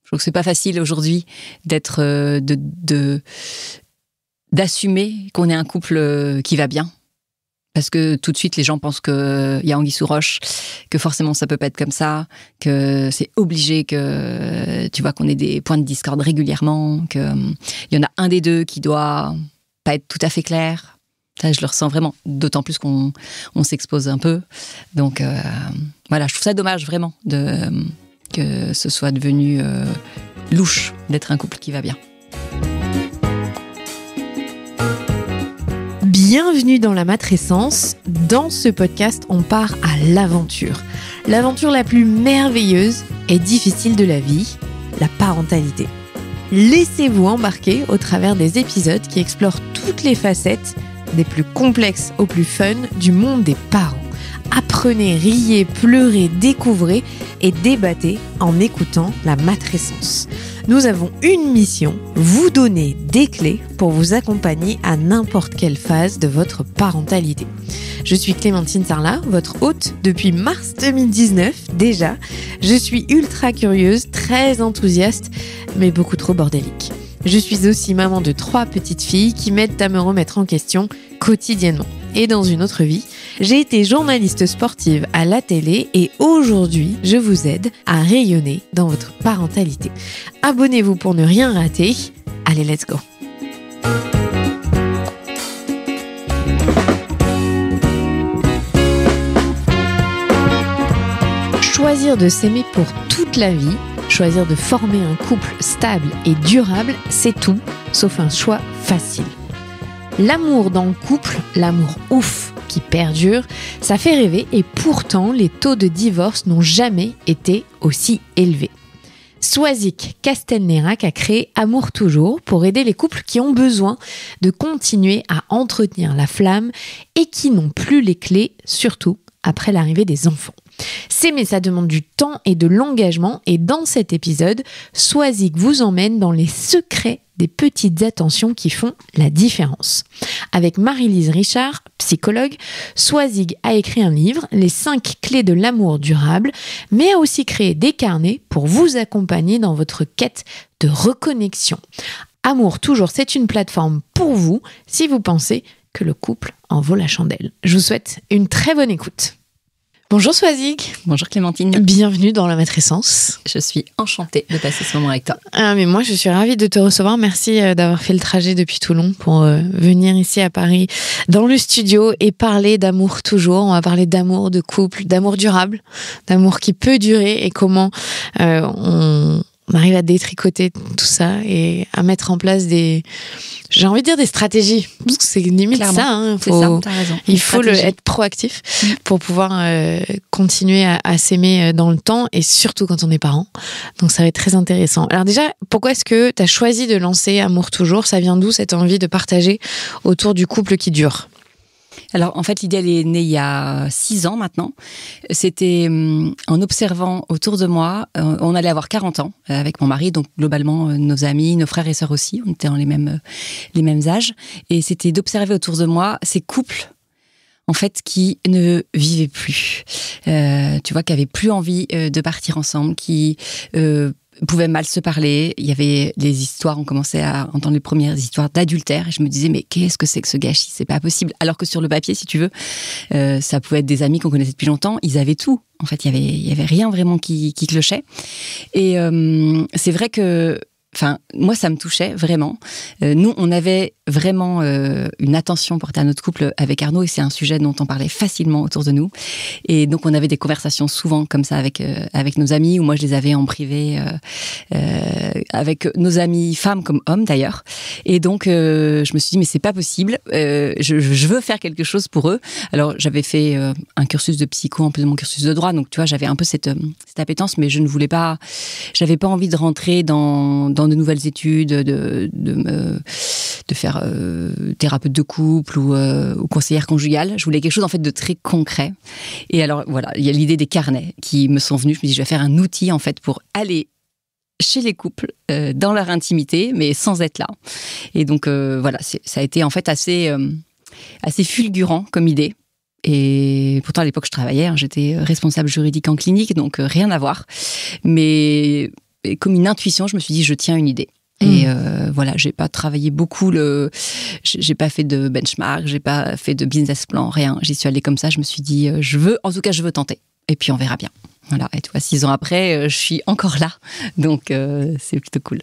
Je trouve que c'est pas facile aujourd'hui d'assumer qu'on est un couple qui va bien. Parce que tout de suite, les gens pensent qu'il y a anguille sous roche, que forcément ça peut pas être comme ça, que c'est obligé que, tu vois, qu'on ait des points de discorde régulièrement, qu'il y en a un des deux qui doit pas être tout à fait clair. Ça, je le ressens vraiment, d'autant plus qu'on s'expose un peu. Donc, voilà, je trouve ça dommage vraiment que ce soit devenu louche d'être un couple qui va bien. Bienvenue dans la matrescence. Dans ce podcast, on part à l'aventure. L'aventure la plus merveilleuse et difficile de la vie, la parentalité. Laissez-vous embarquer au travers des épisodes qui explorent toutes les facettes, des plus complexes aux plus fun, du monde des parents. Apprenez, riez, pleurez, découvrez et débattez en écoutant la matrescence. Nous avons une mission, vous donner des clés pour vous accompagner à n'importe quelle phase de votre parentalité. Je suis Clémentine Sarlat, votre hôte depuis mars 2019 déjà. Je suis ultra curieuse, très enthousiaste, mais beaucoup trop bordélique. Je suis aussi maman de 3 petites filles qui m'aident à me remettre en question quotidiennement. Et dans une autre vie, j'ai été journaliste sportive à la télé et aujourd'hui, je vous aide à rayonner dans votre parentalité. Abonnez-vous pour ne rien rater. Allez, let's go! Choisir de s'aimer pour toute la vie, choisir de former un couple stable et durable, c'est tout, sauf un choix facile. L'amour dans le couple, l'amour ouf qui perdure, ça fait rêver et pourtant les taux de divorce n'ont jamais été aussi élevés. Swazik Castelnerac a créé Amour Toujours pour aider les couples qui ont besoin de continuer à entretenir la flamme et qui n'ont plus les clés, surtout après l'arrivée des enfants. S'aimer, ça demande du temps et de l'engagement et dans cet épisode, Swazik vous emmène dans les secrets des petites attentions qui font la différence. Avec Marie-Lise Richard, psychologue, Swazik a écrit un livre, Les 5 clés de l'amour durable, mais a aussi créé des carnets pour vous accompagner dans votre quête de reconnexion. Amour Toujours, c'est une plateforme pour vous si vous pensez que le couple en vaut la chandelle. Je vous souhaite une très bonne écoute. Bonjour Swazik. Bonjour Clémentine. Bienvenue dans la matrescence. Je suis enchantée de passer ce moment avec toi. Ah mais moi je suis ravie de te recevoir. Merci d'avoir fait le trajet depuis Toulon pour venir ici à Paris dans le studio et parler d'amour toujours. On va parler d'amour de couple, d'amour durable, d'amour qui peut durer et comment on arrive à détricoter tout ça et à mettre en place des stratégies. Parce que c'est limite clairement, ça. Hein. C'est ça, t'as raison. Il faut être proactif pour pouvoir continuer à s'aimer dans le temps et surtout quand on est parent. Donc ça va être très intéressant. Alors déjà, pourquoi est-ce que tu as choisi de lancer Amour Toujours ? Ça vient d'où cette envie de partager autour du couple qui dure ? Alors, en fait, l'idée, elle est née il y a 6 ans maintenant. C'était en observant autour de moi, on allait avoir 40 ans avec mon mari, donc globalement, nos amis, nos frères et sœurs aussi, on était dans les mêmes âges. Et c'était d'observer autour de moi ces couples, en fait, qui ne vivaient plus. Tu vois, qui n'avaient plus envie de partir ensemble, qui pouvaient mal se parler. Il y avait les histoires, on commençait à entendre les premières histoires d'adultère et je me disais mais qu'est-ce que c'est que ce gâchis, c'est pas possible. Alors que sur le papier, si tu veux, ça pouvait être des amis qu'on connaissait depuis longtemps, ils avaient tout. En fait, il y avait rien vraiment qui clochait. Et c'est vrai que moi, ça me touchait vraiment. Nous, on avait vraiment une attention portée à notre couple avec Arnaud et c'est un sujet dont on parlait facilement autour de nous. Et donc, on avait des conversations souvent comme ça avec nos amis ou moi, je les avais en privé avec nos amis femmes comme hommes d'ailleurs. Et donc, je me suis dit, mais c'est pas possible. Je veux faire quelque chose pour eux. Alors, j'avais fait un cursus de psycho en plus de mon cursus de droit. Donc, tu vois, j'avais un peu cette appétence, mais je ne voulais pas... J'avais pas envie de rentrer dans de nouvelles études, de faire thérapeute de couple ou conseillère conjugale. Je voulais quelque chose en fait de très concret. Et alors voilà, il y a l'idée des carnets qui me sont venus. Je me dis, je vais faire un outil en fait pour aller chez les couples dans leur intimité, mais sans être là. Et donc voilà, ça a été en fait assez fulgurant comme idée. Et pourtant, à l'époque, je travaillais, j'étais responsable juridique en clinique, donc rien à voir. Mais comme une intuition, je me suis dit, je tiens une idée. Et voilà, j'ai pas travaillé beaucoup j'ai pas fait de benchmark, j'ai pas fait de business plan, rien. J'y suis allée comme ça, je me suis dit, je veux tenter. Et puis on verra bien. Voilà, et tu vois, 6 ans après, je suis encore là. Donc c'est plutôt cool.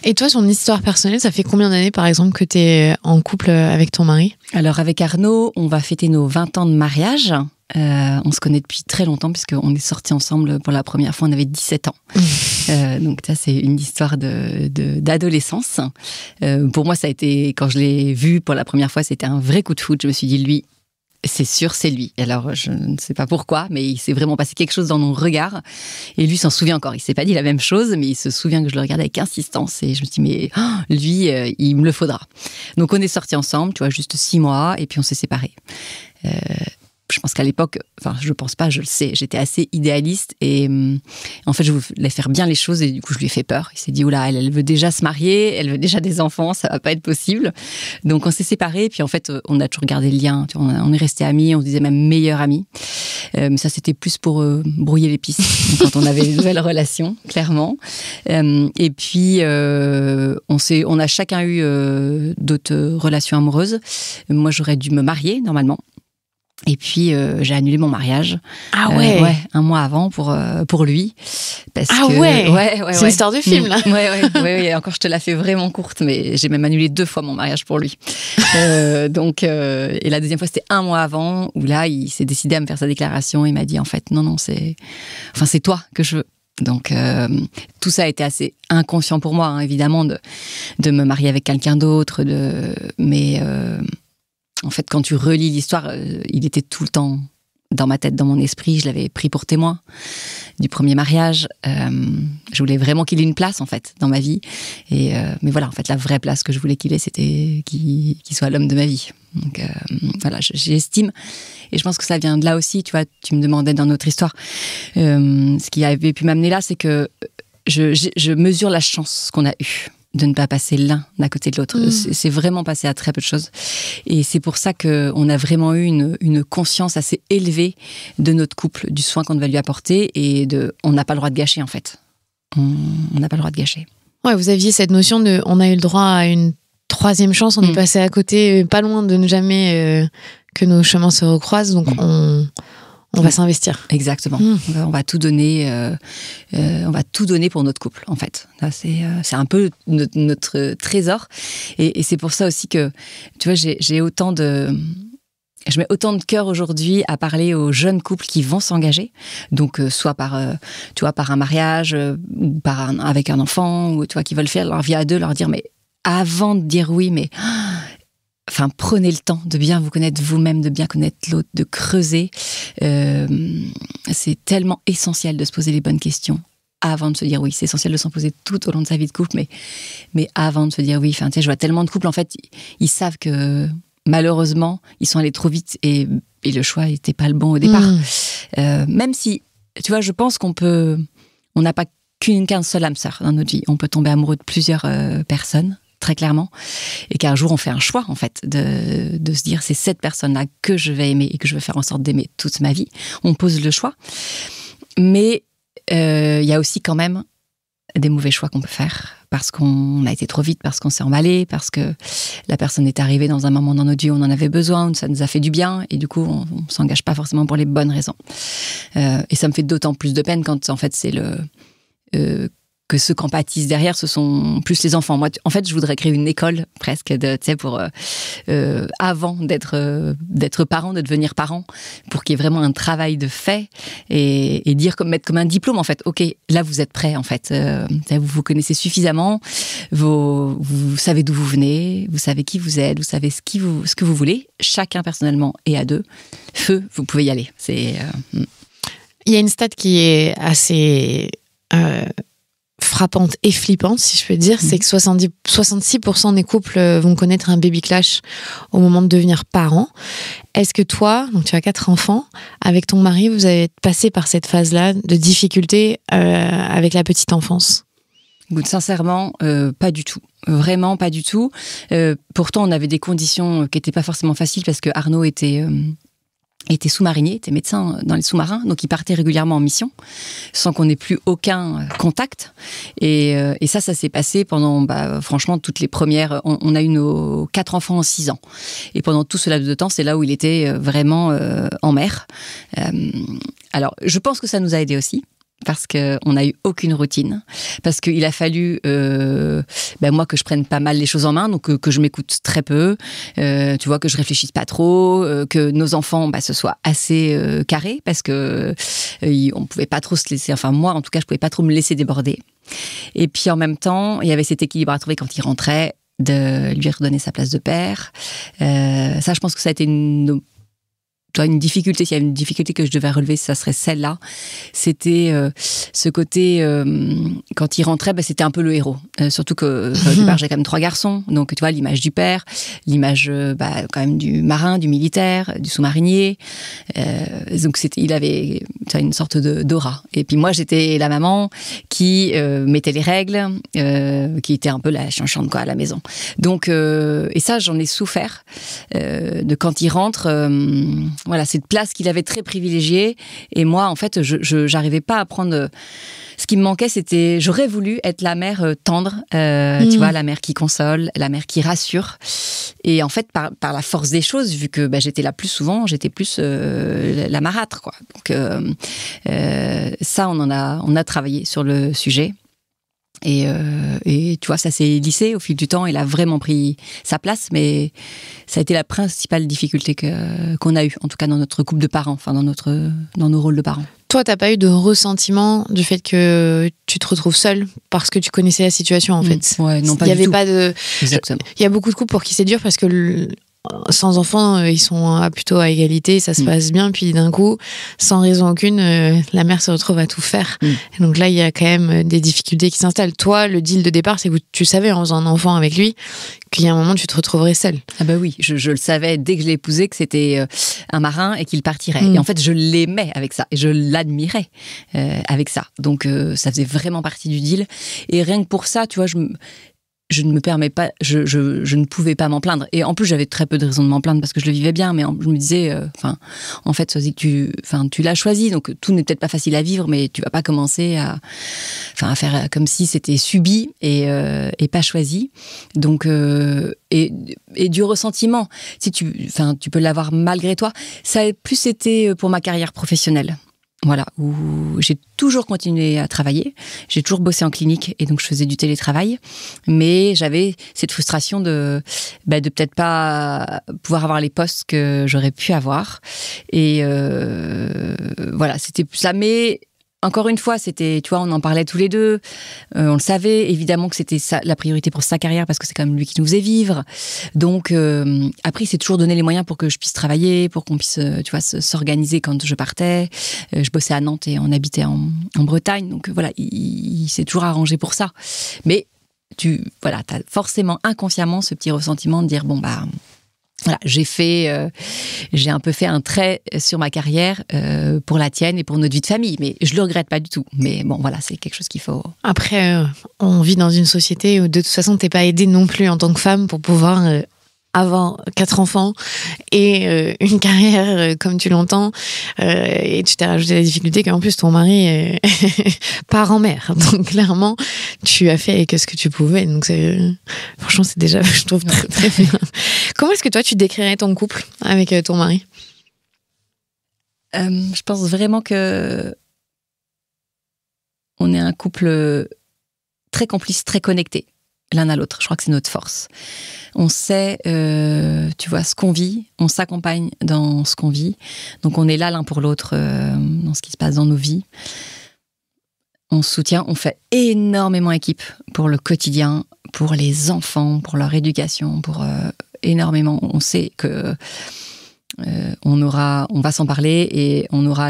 Et toi, ton histoire personnelle, ça fait combien d'années, par exemple, que tu es en couple avec ton mari ? Alors, avec Arnaud, on va fêter nos 20 ans de mariage. On se connaît depuis très longtemps, puisqu'on est sortis ensemble pour la première fois, on avait 17 ans. Donc ça, c'est une histoire d'adolescence. Pour moi, ça a été, quand je l'ai vu pour la première fois, c'était un vrai coup de foudre. Je me suis dit, lui, c'est sûr, c'est lui. Alors, je ne sais pas pourquoi, mais il s'est vraiment passé quelque chose dans nos regards. Et lui s'en souvient encore. Il ne s'est pas dit la même chose, mais il se souvient que je le regardais avec insistance. Et je me suis dit, mais lui, il me le faudra. Donc, on est sortis ensemble, tu vois, juste 6 mois, et puis on s'est séparés. Je pense qu'à l'époque, enfin, je pense pas, je le sais, j'étais assez idéaliste et en fait, je voulais faire bien les choses et du coup, je lui ai fait peur. Il s'est dit, oula, elle veut déjà se marier, elle veut déjà des enfants, ça va pas être possible. Donc, on s'est séparés et puis en fait, on a toujours gardé le lien. Tu vois, on est restés amis, on se disait même meilleurs amis. Mais ça, c'était plus pour brouiller les pistes quand on avait une nouvelle relation, clairement. Et puis, on a chacun eu d'autres relations amoureuses. Moi, j'aurais dû me marier, normalement. Et puis, j'ai annulé mon mariage. Ah ouais ouais, 1 mois avant pour lui. Parce que, ouais c'est une histoire de film, là. Ouais. Encore, je te la fais vraiment courte, mais j'ai même annulé 2 fois mon mariage pour lui. Donc, et la deuxième fois, c'était 1 mois avant, où là, il s'est décidé à me faire sa déclaration. Il m'a dit, en fait, non, c'est toi que je veux. Donc, tout ça a été assez inconscient pour moi, hein, évidemment, de me marier avec quelqu'un d'autre, mais... En fait, quand tu relis l'histoire, il était tout le temps dans ma tête, dans mon esprit. Je l'avais pris pour témoin du premier mariage. Je voulais vraiment qu'il ait une place, en fait, dans ma vie. Mais voilà, en fait, la vraie place que je voulais qu'il ait, c'était qu'il soit l'homme de ma vie. Donc voilà, j'estime. Et je pense que ça vient de là aussi. Tu vois, tu me demandais dans notre histoire. Ce qui avait pu m'amener là, c'est que je mesure la chance qu'on a eue de ne pas passer l'un à côté de l'autre. C'est vraiment passé à très peu de choses. Et c'est pour ça qu'on a vraiment eu une conscience assez élevée de notre couple, du soin qu'on devait lui apporter et on n'a pas le droit de gâcher, en fait. On n'a pas le droit de gâcher. Ouais, vous aviez cette notion de on a eu le droit à une 3e chance, on est passé à côté, pas loin de ne jamais que nos chemins se recroisent, donc on va s'investir. Exactement. On va tout donner. On va tout donner pour notre couple, en fait. Là, c'est un peu notre trésor. Et c'est pour ça aussi que, tu vois, je mets autant de cœur aujourd'hui à parler aux jeunes couples qui vont s'engager. Donc, soit par un mariage, ou avec un enfant, ou tu vois, qui veulent faire leur vie à 2, leur dire, mais avant de dire oui, mais... Enfin, prenez le temps de bien vous connaître vous-même, de bien connaître l'autre, de creuser. C'est tellement essentiel de se poser les bonnes questions avant de se dire oui. C'est essentiel de s'en poser tout au long de sa vie de couple, mais avant de se dire oui. Enfin, tu sais, je vois tellement de couples, en fait, ils savent que malheureusement, ils sont allés trop vite et le choix n'était pas le bon au départ. Même si, tu vois, je pense on n'a pas qu'un seul âme sœur dans notre vie. On peut tomber amoureux de plusieurs personnes, très clairement, et qu'un jour on fait un choix, en fait, de se dire c'est cette personne-là que je vais aimer et que je vais faire en sorte d'aimer toute ma vie. On pose le choix, mais il y a aussi quand même des mauvais choix qu'on peut faire parce qu'on a été trop vite, parce qu'on s'est emballé, parce que la personne est arrivée dans un moment dans notre vie où on en avait besoin, où ça nous a fait du bien, et du coup on s'engage pas forcément pour les bonnes raisons. Et ça me fait d'autant plus de peine quand en fait c'est que ceux qui en pâtissent derrière, ce sont plus les enfants. Moi, en fait, je voudrais créer une école presque, pour avant d'être parent, de devenir parent, pour qu'il y ait vraiment un travail de fait et mettre comme un diplôme, en fait. Ok, là vous êtes prêts, en fait. Vous vous connaissez suffisamment, vous savez d'où vous venez, vous savez qui vous êtes, vous savez ce que vous voulez. Chacun personnellement et à 2, feu, vous pouvez y aller. Il y a une stat qui est assez frappante et flippante, si je peux dire, c'est que 66% des couples vont connaître un baby clash au moment de devenir parents. Est-ce que toi, donc tu as 4 enfants, avec ton mari, vous avez passé par cette phase-là de difficulté avec la petite enfance ? Sincèrement, pas du tout. Vraiment pas du tout. Pourtant, on avait des conditions qui n'étaient pas forcément faciles parce que Arnaud était était sous-marinier, était médecin dans les sous-marins, donc il partait régulièrement en mission, sans qu'on ait plus aucun contact. Et ça s'est passé pendant, franchement, toutes les premières... On a eu nos 4 enfants en 6 ans. Et pendant tout ce laps de temps, c'est là où il était vraiment en mer. Alors, je pense que ça nous a aidés aussi, parce qu'on n'a eu aucune routine, parce qu'il a fallu, moi, que je prenne pas mal les choses en main, donc que je m'écoute très peu, tu vois, que je réfléchisse pas trop, que nos enfants se soient assez carrés, parce que on pouvait pas trop se laisser, enfin moi en tout cas, je pouvais pas trop me laisser déborder. Et puis en même temps, il y avait cet équilibre à trouver quand il rentrait, de lui redonner sa place de père. Ça, je pense que ça a été une difficulté, s'il y a une difficulté que je devais relever, ça serait celle-là. C'était ce côté, quand il rentrait, c'était un peu le héros. Surtout que, au départ, j'ai quand même 3 garçons. Donc, tu vois, l'image du père, l'image quand même du marin, du militaire, du sous-marinier. Donc, il avait une sorte d'aura. Et puis moi, j'étais la maman qui mettait les règles, qui était un peu la chanchante à la maison. Donc, et ça, j'en ai souffert de quand il rentre... Voilà, cette place qu'il avait très privilégiée. Et moi, en fait, je n'arrivais pas à prendre... Ce qui me manquait, c'était... J'aurais voulu être la mère tendre, tu vois, la mère qui console, la mère qui rassure. Et en fait, par la force des choses, vu que j'étais là plus souvent, j'étais plus la marâtre, quoi. Donc, ça, on a travaillé sur le sujet. Et tu vois, ça s'est lissé au fil du temps. Il a vraiment pris sa place, mais ça a été la principale difficulté qu'on a eue, en tout cas dans notre couple de parents, enfin dans nos rôles de parents. Toi, t'as pas eu de ressentiment du fait que tu te retrouves seule parce que tu connaissais la situation, en fait? Ouais, non, pas du tout. Il y avait pas de... Exactement. Il y a beaucoup de couples pour qui c'est dur parce que sans enfants, ils sont plutôt à égalité, ça se passe bien, puis d'un coup, sans raison aucune, la mère se retrouve à tout faire. Et donc là, il y a quand même des difficultés qui s'installent. Toi, le deal de départ, c'est que tu savais, en faisant un enfant avec lui, qu'il y a un moment, tu te retrouverais seule. Ah bah oui, je le savais dès que je l'ai épousé, que c'était un marin et qu'il partirait. Et en fait, je l'aimais avec ça, et je l'admirais avec ça. Donc, ça faisait vraiment partie du deal. Et rien que pour ça, tu vois, je ne me permets pas, je ne pouvais pas m'en plaindre. Et en plus, j'avais très peu de raisons de m'en plaindre parce que je le vivais bien, mais je me disais, en fait, tu l'as choisi, donc tout n'est peut-être pas facile à vivre, mais tu vas pas commencer à faire comme si c'était subi et pas choisi. Donc, et du ressentiment, si tu peux l'avoir malgré toi. Ça a plus été pour ma carrière professionnelle. Voilà, où j'ai toujours continué à travailler. J'ai toujours bossé en clinique et donc je faisais du télétravail. Mais j'avais cette frustration de peut-être pas pouvoir avoir les postes que j'aurais pu avoir. Et voilà, c'était ça. Mais encore une fois, c'était, tu vois, on en parlait tous les deux. On le savait, évidemment que c'était la priorité pour sa carrière parce que c'est quand même lui qui nous faisait vivre. Donc, après, il s'est toujours donné les moyens pour que je puisse travailler, pour qu'on puisse, tu vois, s'organiser quand je partais. Je bossais à Nantes et on habitait en Bretagne. Donc, voilà, il s'est toujours arrangé pour ça. Mais t'as forcément inconsciemment ce petit ressentiment de dire, voilà, j'ai un peu fait un trait sur ma carrière pour la tienne et pour notre vie de famille, mais je le regrette pas du tout. Mais bon, voilà, c'est quelque chose qu'il faut... Après, on vit dans une société où de toute façon, t'es pas aidée non plus en tant que femme pour pouvoir avoir 4 enfants et une carrière comme tu l'entends, et tu t'es rajouté la difficulté qu'en plus ton mari part en mer. Donc clairement, tu as fait avec ce que tu pouvais. Donc franchement, c'est déjà, je trouve, très, très bien. Comment est-ce que toi, tu décrirais ton couple avec ton mari ? Je pense vraiment que on est un couple très complice, très connecté l'un à l'autre. Je crois que c'est notre force. On sait, tu vois, ce qu'on vit, on s'accompagne dans ce qu'on vit. Donc on est là l'un pour l'autre dans ce qui se passe dans nos vies. On se soutient, on fait énormément équipe pour le quotidien, pour les enfants, pour leur éducation, pour énormément. On sait que on va s'en parler et on aura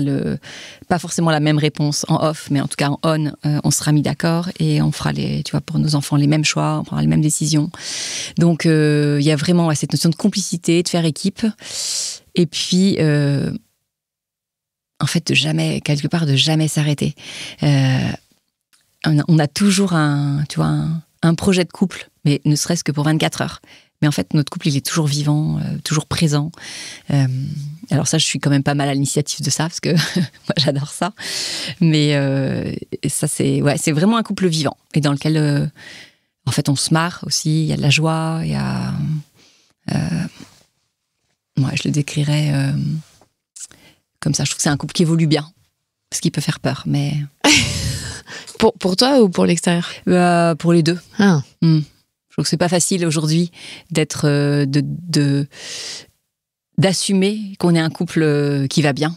pas forcément la même réponse en off, mais en tout cas en on, on sera mis d'accord et on fera tu vois, pour nos enfants les mêmes choix, on prendra les mêmes décisions. Donc il y a vraiment cette notion de complicité, de faire équipe, et puis en fait de jamais s'arrêter. On a toujours un projet de couple, mais ne serait-ce que pour 24 heures. Mais en fait, notre couple, il est toujours vivant, toujours présent. Alors ça, je suis quand même pas mal à l'initiative de ça, parce que moi, j'adore ça. Mais ça, c'est vraiment un couple vivant, et dans lequel, en fait, on se marre aussi, il y a de la joie, il y a... je le décrirais comme ça. Je trouve que c'est un couple qui évolue bien, ce qui peut faire peur, mais... Pour toi ou pour l'extérieur ? Pour les deux. Ah. Je trouve que c'est pas facile aujourd'hui d'être... d'assumer qu'on est un couple qui va bien.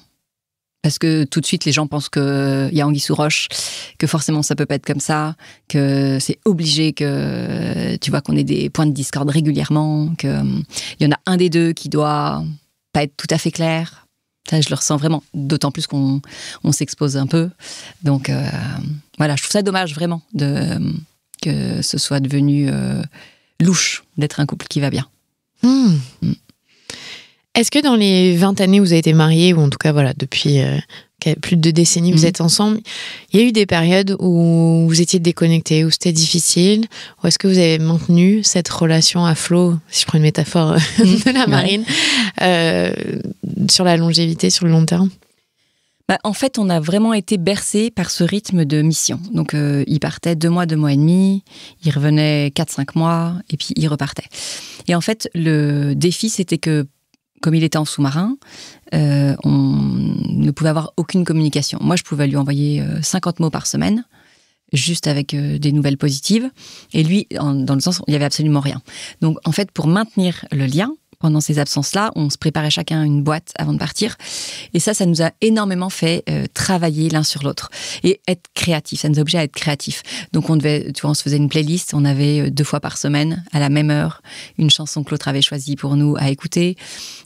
Parce que tout de suite, les gens pensent qu'il y a anguille sous roche, que forcément ça peut pas être comme ça, que c'est obligé que, tu vois, qu'on ait des points de discorde régulièrement, qu'il y en a un des deux qui doit pas être tout à fait clair. Ça, je le ressens vraiment, d'autant plus qu'on s'expose un peu. Donc, voilà, je trouve ça dommage, vraiment, que ce soit devenu louche d'être un couple qui va bien. Est-ce que dans les 20 années où vous avez été mariés, ou en tout cas, voilà, depuis plus de 2 décennies, vous êtes ensemble, il y a eu des périodes où vous étiez déconnectés, où c'était difficile, ou est-ce que vous avez maintenu cette relation à flot, si je prends une métaphore de la marine, sur la longévité, sur le long terme ? En fait, on a vraiment été bercés par ce rythme de mission. Donc, il partait 2 mois, 2 mois et demi, il revenait 4-5 mois, et puis il repartait. Et en fait, le défi, c'était que, comme il était en sous-marin, on ne pouvait avoir aucune communication. Moi, je pouvais lui envoyer 50 mots par semaine, juste avec des nouvelles positives. Et lui, dans le sens où il n'y avait absolument rien. Donc, en fait, pour maintenir le lien, pendant ces absences-là, on se préparait chacun une boîte avant de partir. Et ça nous a énormément fait travailler l'un sur l'autre. Et être créatif, ça nous a obligés à être créatifs. Donc on se faisait une playlist, on avait 2 fois par semaine, à la même heure, une chanson que l'autre avait choisie pour nous à écouter.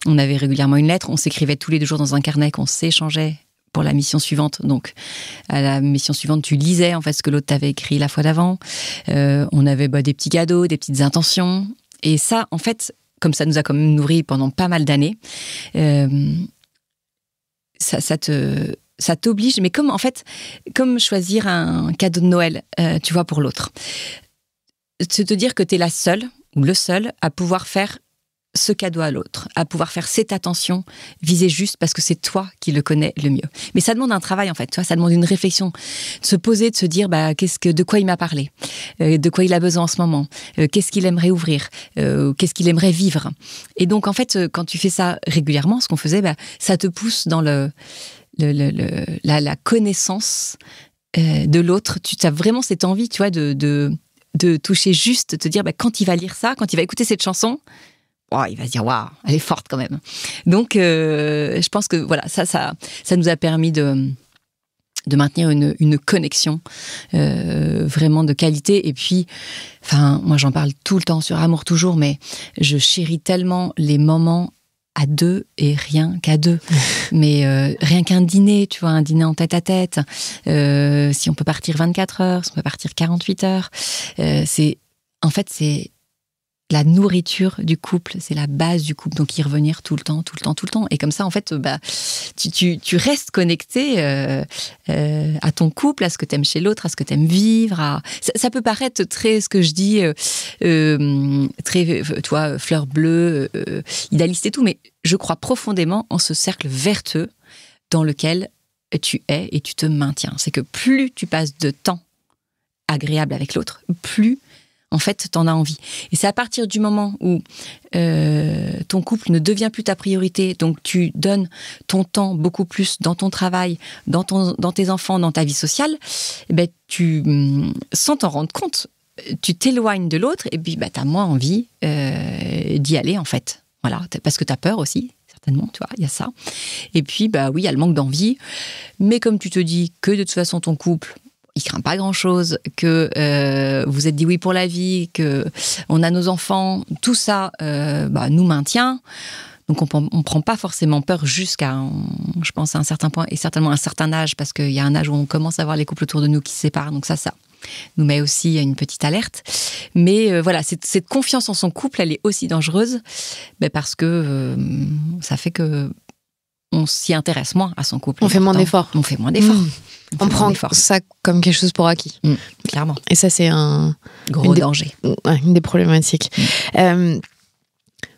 On avait régulièrement une lettre, on s'écrivait tous les 2 jours dans un carnet qu'on s'échangeait pour la mission suivante. Donc, à la mission suivante, tu lisais en fait ce que l'autre t'avait écrit la fois d'avant. On avait des petits cadeaux, des petites intentions. Et ça, en fait... comme ça nous a quand même nourris pendant pas mal d'années, ça t'oblige, mais comme choisir un cadeau de Noël, tu vois, pour l'autre. Te dire que t'es la seule, ou le seul, à pouvoir faire ce cadeau à l'autre, à pouvoir faire cette attention visée juste parce que c'est toi qui le connais le mieux. Mais ça demande un travail, en fait, tu vois, ça demande une réflexion, de se poser, de se dire de quoi il m'a parlé, de quoi il a besoin en ce moment, qu'est-ce qu'il aimerait ouvrir, qu'est-ce qu'il aimerait vivre. Et donc, en fait, quand tu fais ça régulièrement, ce qu'on faisait, ça te pousse dans la connaissance de l'autre. Tu as vraiment cette envie, tu vois, de toucher juste, de te dire, quand il va lire ça, quand il va écouter cette chanson, il va se dire, waouh, elle est forte quand même. Donc, je pense que voilà, ça nous a permis de maintenir une connexion vraiment de qualité. Et puis, moi, j'en parle tout le temps sur Amour Toujours, mais je chéris tellement les moments à 2 et rien qu'à 2. Mais rien qu'un dîner, tu vois, un dîner en tête-à-tête. Si on peut partir 24 heures, si on peut partir 48 heures, c'est la nourriture du couple, c'est la base du couple, donc y revenir tout le temps. Et comme ça, en fait, tu restes connecté à ton couple, à ce que t'aimes chez l'autre, à ce que t'aimes vivre. Ça peut paraître très, ce que je dis, très, tu vois, fleur bleue, idéaliste et tout, mais je crois profondément en ce cercle vertueux dans lequel tu es et tu te maintiens. C'est que plus tu passes de temps agréable avec l'autre, plus en fait, t'en as envie. Et c'est à partir du moment où ton couple ne devient plus ta priorité, donc tu donnes ton temps beaucoup plus dans ton travail, dans tes enfants, dans ta vie sociale, tu, sans t'en rendre compte, tu t'éloignes de l'autre et puis t'as moins envie d'y aller, en fait. Voilà, parce que t'as peur aussi, certainement, tu vois, il y a ça. Et puis, oui, il y a le manque d'envie. Mais comme tu te dis que de toute façon, ton couple, il craint pas grand-chose, que vous êtes dit oui pour la vie, que on a nos enfants, tout ça nous maintient. Donc on prend pas forcément peur jusqu'à, je pense, à un certain point et certainement à un certain âge, parce qu'il y a un âge où on commence à voir les couples autour de nous qui se séparent. Donc ça nous met aussi à une petite alerte. Mais voilà, cette confiance en son couple, elle est aussi dangereuse, parce que ça fait que on s'y intéresse moins à son couple. On fait moins d'efforts. On fait moins d'efforts. On prend ça comme quelque chose pour acquis. Clairement. Et ça, c'est un gros danger. Une des problématiques.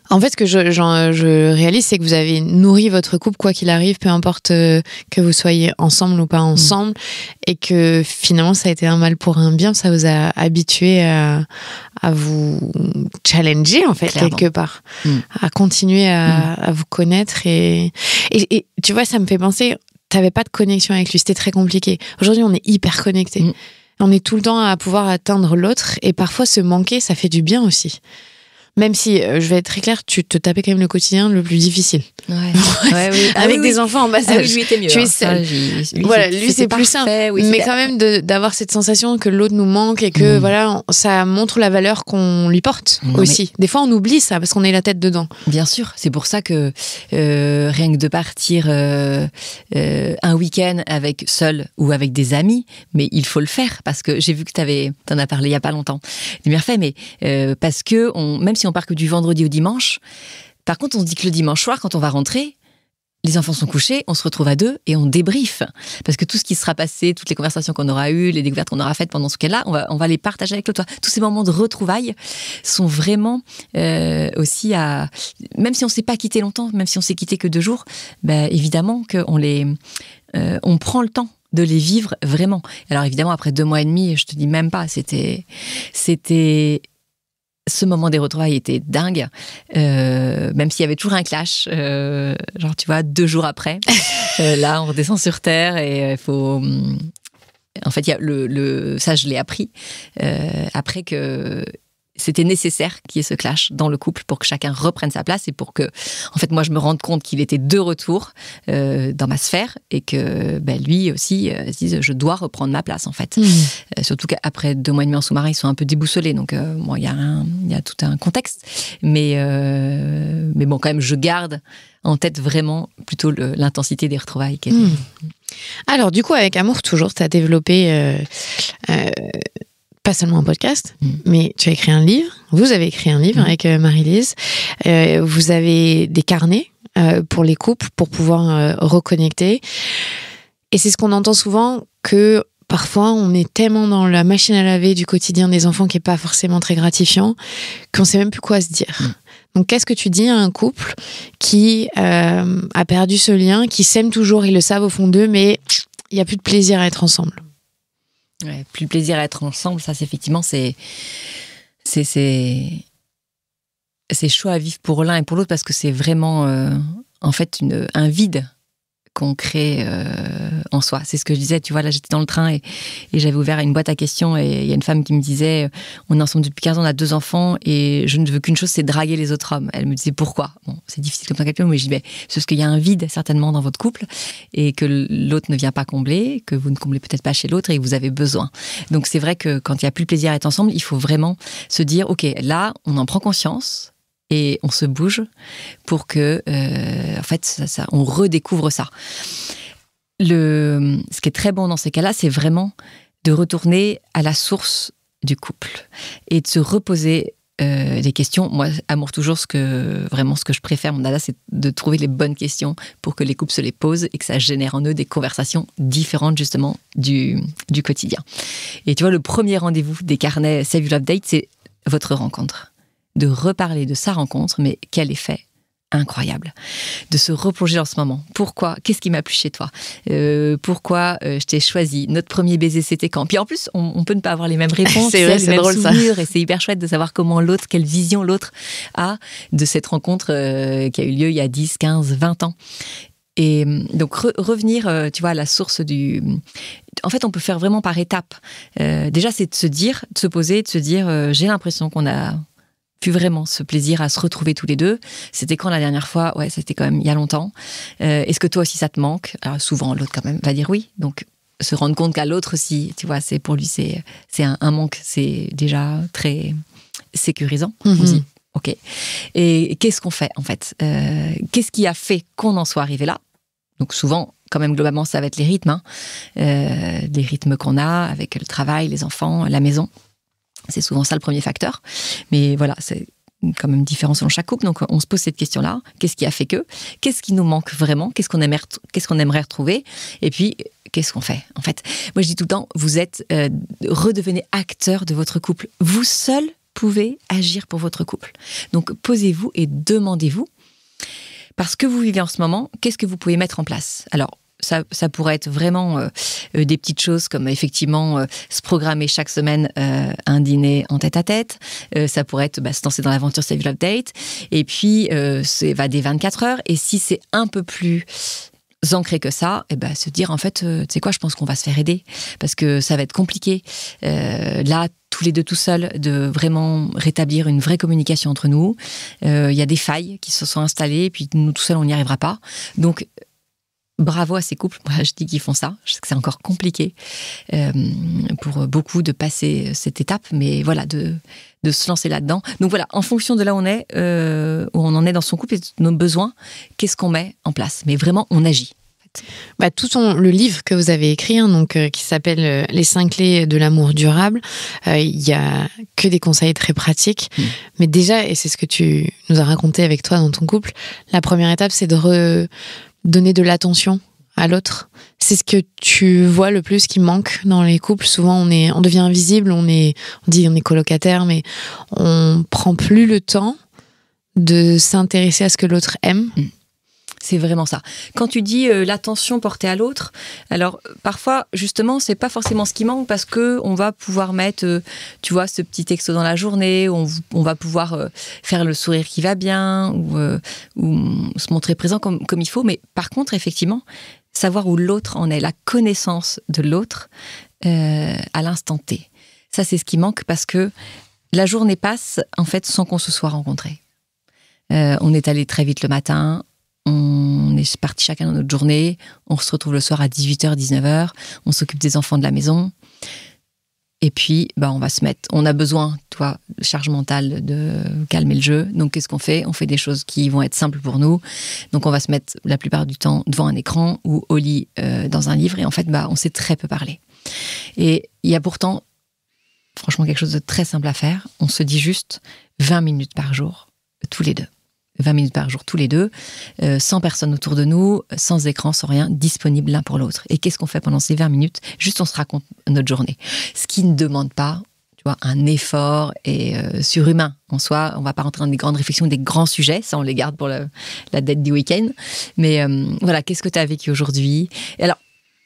En fait, ce que je réalise, c'est que vous avez nourri votre couple, quoi qu'il arrive, peu importe que vous soyez ensemble ou pas ensemble, et que finalement, ça a été un mal pour un bien, ça vous a habitué à vous challenger, en fait, Clairement. quelque part, à continuer à vous connaître. Et tu vois, ça me fait penser, t'avais pas de connexion avec lui, c'était très compliqué. Aujourd'hui, on est hyper connectés. On est tout le temps à pouvoir atteindre l'autre, et parfois, se manquer, ça fait du bien aussi. Même si, je vais être très claire, tu te tapais quand même le quotidien le plus difficile. Ouais, oui. Avec des enfants en bas âge. Ah oui, lui était mieux. Tu es seul. Lui, c'est plus simple. Oui, mais quand même, d'avoir cette sensation que l'autre nous manque et que voilà, ça montre la valeur qu'on lui porte aussi. Des fois, on oublie ça parce qu'on est la tête dedans. Bien sûr. C'est pour ça que rien que de partir un week-end seul ou avec des amis, mais il faut le faire parce que j'ai vu que t'en as parlé il y a pas longtemps. C'est bien fait, mais parce que même si on part que du vendredi au dimanche, par contre, on se dit que le dimanche soir, quand on va rentrer, les enfants sont couchés, on se retrouve à deux et on débriefe. Parce que tout ce qui sera passé, toutes les conversations qu'on aura eues, les découvertes qu'on aura faites pendant ce week-end-là, on va les partager avec l'autre. Tous ces moments de retrouvailles sont vraiment aussi à... Même si on ne s'est pas quitté longtemps, même si on s'est quitté que 2 jours, évidemment on prend le temps de les vivre vraiment. Alors évidemment, après 2 mois et demi, je te dis même pas, c'était ce moment des retrouvailles était dingue, même s'il y avait toujours un clash, genre tu vois, 2 jours après, là on redescend sur terre et il faut... En fait, il y a ça je l'ai appris, après que c'était nécessaire qu'il y ait ce clash dans le couple pour que chacun reprenne sa place et pour que, en fait, moi je me rende compte qu'il était de retour dans ma sphère et que lui aussi se dise je dois reprendre ma place en fait. Surtout qu'après 2 mois et demi en sous-marin, ils sont un peu déboussolés, donc il y a tout un contexte, mais bon, quand même, je garde en tête vraiment plutôt l'intensité des retrouvailles. Alors du coup, avec Amour Toujours, tu as développé pas seulement un podcast, mais tu as écrit un livre. Vous avez écrit un livre avec Marie-Lise. Vous avez des carnets pour les couples, pour pouvoir reconnecter. Et c'est ce qu'on entend souvent, que parfois on est tellement dans la machine à laver du quotidien des enfants qui n'est pas forcément très gratifiant, qu'on ne sait même plus quoi se dire. Donc qu'est-ce que tu dis à un couple qui a perdu ce lien, qui s'aime toujours, ils le savent au fond d'eux, mais il n'y a plus de plaisir à être ensemble? Ouais, plus plaisir à être ensemble, ça c'est effectivement c'est chaud à vivre pour l'un et pour l'autre parce que c'est vraiment en fait un vide qu'on crée en soi. C'est ce que je disais, tu vois, là j'étais dans le train et j'avais ouvert une boîte à questions et il y a une femme qui me disait on est ensemble depuis 15 ans, on a 2 enfants et je ne veux qu'une chose, c'est draguer les autres hommes. Elle me disait pourquoi? Bon, c'est difficile comme ça quelqu'un, mais je dis c'est parce qu'il y a un vide certainement dans votre couple et que l'autre ne vient pas combler, que vous ne comblez peut-être pas chez l'autre et que vous avez besoin. Donc c'est vrai que quand il n'y a plus le plaisir à être ensemble, il faut vraiment se dire ok, là on en prend conscience et on se bouge pour que, en fait, on redécouvre ça. Ce qui est très bon dans ces cas-là, c'est vraiment de retourner à la source du couple et de se reposer des questions. Moi, Amour Toujours, ce que je préfère, mon dada, c'est de trouver les bonnes questions pour que les couples se les posent et que ça génère en eux des conversations différentes, justement, du quotidien. Et tu vois, le premier rendez-vous des carnets Save Your Love Date, c'est votre rencontre. De reparler de sa rencontre, mais quel effet incroyable. De se replonger dans ce moment. Pourquoi? Qu'est-ce qui m'a plu chez toi? Pourquoi je t'ai choisi? Notre premier baiser, c'était quand? Puis en plus, on peut ne pas avoir les mêmes réponses, c'est vrai, les mêmes drôle, souvenirs, et c'est hyper chouette de savoir quelle vision l'autre a de cette rencontre qui a eu lieu il y a 10, 15, 20 ans. Et donc revenir, tu vois, à la source En fait, on peut faire vraiment par étapes. Déjà, c'est de se poser, de se dire, j'ai l'impression qu'on a pu vraiment ce plaisir à se retrouver tous les deux. C'était quand la dernière fois? Ouais, c'était quand même il y a longtemps. Est-ce que toi aussi ça te manque? Alors souvent l'autre quand même va dire oui. Donc se rendre compte qu'à l'autre aussi, tu vois, pour lui c'est un manque, c'est déjà très sécurisant. On dit ok. Et qu'est-ce qu'on fait en fait? Qu'est-ce qui a fait qu'on en soit arrivé là? Donc souvent, quand même globalement, ça va être les rythmes, les rythmes qu'on a avec le travail, les enfants, la maison. C'est souvent ça le premier facteur. Mais voilà, c'est quand même différent selon chaque couple. Donc, on se pose cette question-là. Qu'est-ce qui a fait que? Qu'est-ce qui nous manque vraiment? Qu'est-ce qu'on aimerait retrouver? Et puis, qu'est-ce qu'on fait? En fait, moi, je dis tout le temps, vous êtes, redevenez acteur de votre couple. Vous seul, pouvez agir pour votre couple. Donc, posez-vous et demandez-vous, parce que vous vivez en ce moment, qu'est-ce que vous pouvez mettre en place ? Alors, ça pourrait être vraiment des petites choses comme effectivement se programmer chaque semaine un dîner en tête-à-tête. Ça pourrait être se lancer dans l'aventure Save Love Date. Et puis, va des 24 heures. Et si c'est un peu plus ancré que ça, se dire en fait, tu sais quoi, je pense qu'on va se faire aider parce que ça va être compliqué. Là, tous les deux tout seuls, de vraiment rétablir une vraie communication entre nous. Il y a des failles qui se sont installées et puis nous tout seuls, on n'y arrivera pas. Donc, bravo à ces couples. Moi, je dis qu'ils font ça. Je sais que c'est encore compliqué pour beaucoup de passer cette étape, mais voilà, de se lancer là-dedans. Donc voilà, en fonction de là où on est, où on en est dans son couple et de nos besoins, qu'est-ce qu'on met en place ? Mais vraiment, on agit. Le livre que vous avez écrit, qui s'appelle Les 5 clés de l'amour durable, il y a que des conseils très pratiques. Mais déjà, et c'est ce que tu nous as raconté avec toi dans ton couple, la première étape, c'est de donner de l'attention à l'autre. C'est ce que tu vois le plus qui manque dans les couples. Souvent, on devient invisible, on dit on est colocataire, mais on prend plus le temps de s'intéresser à ce que l'autre aime. C'est vraiment ça. Quand tu dis l'attention portée à l'autre, alors parfois, justement, c'est pas forcément ce qui manque parce que on va pouvoir mettre, tu vois, ce petit texto dans la journée, on va pouvoir faire le sourire qui va bien ou se montrer présent comme il faut. Mais par contre, effectivement, savoir où l'autre en est, la connaissance de l'autre à l'instant T. Ça, c'est ce qui manque parce que la journée passe, en fait, sans qu'on se soit rencontrés. On est allé très vite le matin, on est parti chacun dans notre journée, on se retrouve le soir à 18h, 19h, on s'occupe des enfants de la maison, et puis on va se mettre, on a besoin, charge mentale, de calmer le jeu, donc qu'est-ce qu'on fait ? On fait des choses qui vont être simples pour nous, donc on va se mettre la plupart du temps devant un écran ou au lit dans un livre, et en fait on sait très peu parler. Et il y a pourtant, franchement, quelque chose de très simple à faire, on se dit juste 20 minutes par jour, tous les deux. 20 minutes par jour, tous les deux, sans personne autour de nous, sans écran, sans rien, disponibles l'un pour l'autre. Et qu'est-ce qu'on fait pendant ces 20 minutes ? Juste, on se raconte notre journée. Ce qui ne demande pas, un effort et surhumain. En soi, on ne va pas rentrer dans des grandes réflexions, des grands sujets, ça on les garde pour la date du week-end. Mais voilà, qu'est-ce que tu as vécu aujourd'hui ? Et alors,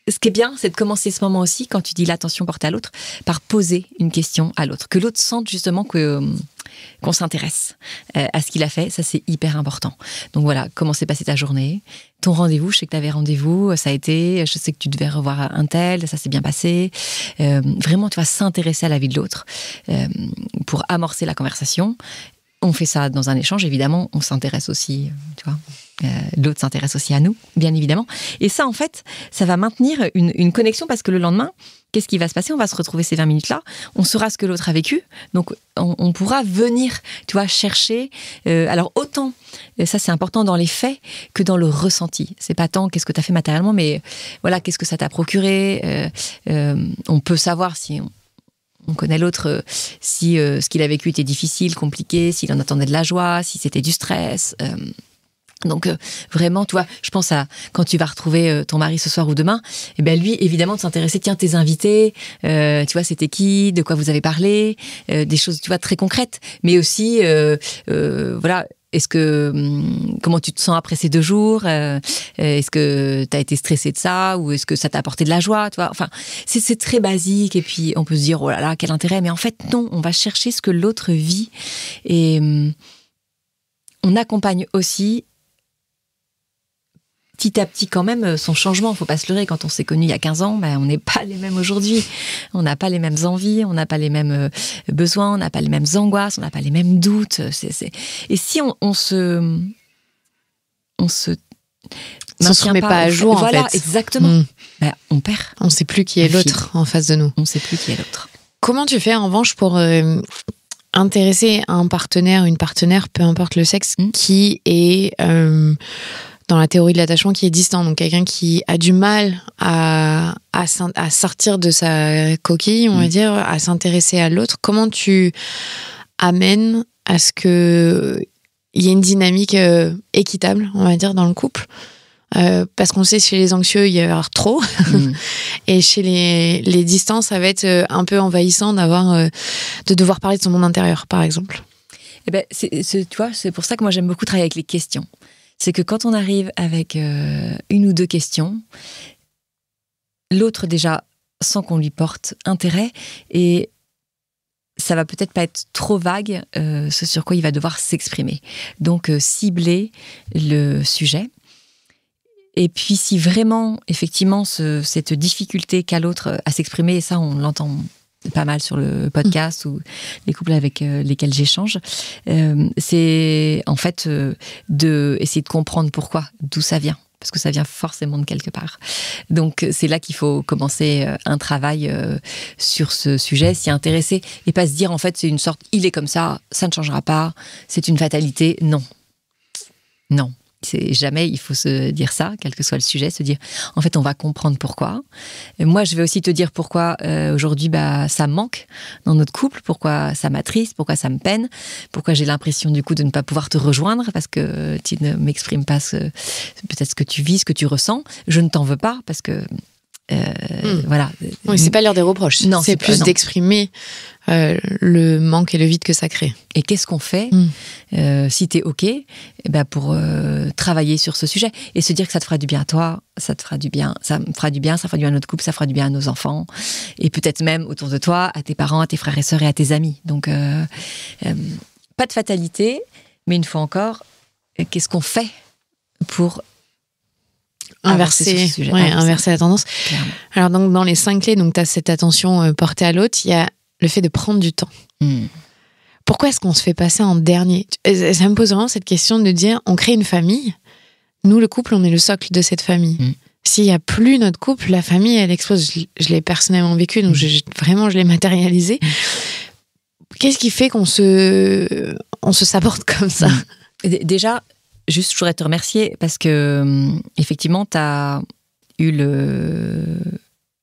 ce qui est bien, c'est de commencer ce moment aussi, quand tu dis l'attention portée à l'autre, par poser une question à l'autre. Que l'autre sente justement qu'on s'intéresse à ce qu'il a fait, ça c'est hyper important. Donc voilà, comment s'est passée ta journée ? Ton rendez-vous, je sais que tu avais rendez-vous, ça a été, je sais que tu devais revoir un tel, ça s'est bien passé. Vraiment, tu vas s'intéresser à la vie de l'autre pour amorcer la conversation. On fait ça dans un échange, évidemment, on s'intéresse aussi, l'autre s'intéresse aussi à nous, bien évidemment. Et ça, en fait, ça va maintenir une connexion parce que le lendemain, qu'est-ce qui va se passer ? On va se retrouver ces 20 minutes-là, on saura ce que l'autre a vécu, donc on pourra venir, chercher. Alors autant, ça c'est important dans les faits que dans le ressenti. C'est pas tant qu'est-ce que tu as fait matériellement, mais voilà, qu'est-ce que ça t'a procuré. On peut savoir si on connaît l'autre, si ce qu'il a vécu était difficile, compliqué, s'il en attendait de la joie, si c'était du stress. Donc vraiment, je pense à quand tu vas retrouver ton mari ce soir ou demain, lui, évidemment, de s'intéresser, tiens, tes invités, c'était qui, de quoi vous avez parlé, des choses, très concrètes, mais aussi, voilà, comment tu te sens après ces 2 jours, est-ce que tu as été stressé de ça, ou est-ce que ça t'a apporté de la joie, enfin, c'est très basique, et puis on peut se dire, oh là là, quel intérêt, mais en fait, non, on va chercher ce que l'autre vit, et on accompagne aussi petit à petit quand même son changement. Faut pas se leurrer, quand on s'est connus il y a 15 ans, on n'est pas les mêmes aujourd'hui. On n'a pas les mêmes envies, on n'a pas les mêmes besoins, on n'a pas les mêmes angoisses, on n'a pas les mêmes doutes. Et si on se remet pas à jour, voilà, en fait. Exactement. On perd. On sait plus qui est l'autre en face de nous. On sait plus qui est l'autre. Comment tu fais en revanche pour intéresser un partenaire, une partenaire, peu importe le sexe, qui est dans la théorie de l'attachement, qui est distant, donc quelqu'un qui a du mal à sortir de sa coquille, on va dire, à s'intéresser à l'autre. Comment tu amènes à ce qu'il y ait une dynamique équitable, on va dire, dans le couple, parce qu'on sait chez les anxieux, il y a trop. Et chez les distances, ça va être un peu envahissant de devoir parler de son monde intérieur, par exemple. Eh ben, tu vois, c'est pour ça que moi j'aime beaucoup travailler avec les questions. C'est que quand on arrive avec une ou deux questions, l'autre déjà sent qu'on lui porte intérêt et ça va peut-être pas être trop vague ce sur quoi il va devoir s'exprimer. Donc cibler le sujet. Et puis si vraiment, effectivement, cette difficulté qu'a l'autre à s'exprimer, et ça on l'entend pas mal sur le podcast ou les couples avec lesquels j'échange, c'est en fait d'essayer de comprendre pourquoi, d'où ça vient. Parce que ça vient forcément de quelque part. Donc c'est là qu'il faut commencer un travail sur ce sujet, s'y intéresser, et pas se dire en fait c'est une sorte, il est comme ça, ça ne changera pas, c'est une fatalité. Non. Non. C'est jamais, il faut se dire ça, quel que soit le sujet, se dire, en fait, on va comprendre pourquoi. Et moi, je vais aussi te dire pourquoi aujourd'hui, ça me manque dans notre couple, pourquoi ça m'attriste, pourquoi ça me peine, pourquoi j'ai l'impression du coup de ne pas pouvoir te rejoindre parce que tu ne m'exprimes pas peut-être ce que tu vis, ce que tu ressens. Je ne t'en veux pas parce que voilà. Oui, c'est pas l'heure des reproches. Non, c'est plus d'exprimer le manque et le vide que ça crée. Et qu'est-ce qu'on fait si t'es OK pour travailler sur ce sujet et se dire que ça te fera du bien à toi, ça te fera du bien, ça me fera du bien, ça fera du bien à notre couple, ça fera du bien à nos enfants et peut-être même autour de toi, à tes parents, à tes frères et sœurs et à tes amis. Donc pas de fatalité, mais une fois encore, qu'est-ce qu'on fait pour inverser la tendance. Clairement. Alors donc dans les 5 clés, donc tu as cette attention portée à l'autre, il y a le fait de prendre du temps. Pourquoi est-ce qu'on se fait passer en dernier ? Ça me pose vraiment cette question de dire, on crée une famille, nous le couple, on est le socle de cette famille. S'il n'y a plus notre couple, la famille, elle explose. Je l'ai personnellement vécu, donc je l'ai matérialisé. Qu'est-ce qui fait qu'on se saborde comme ça ? Déjà, juste, je voudrais te remercier parce que, effectivement, tu as eu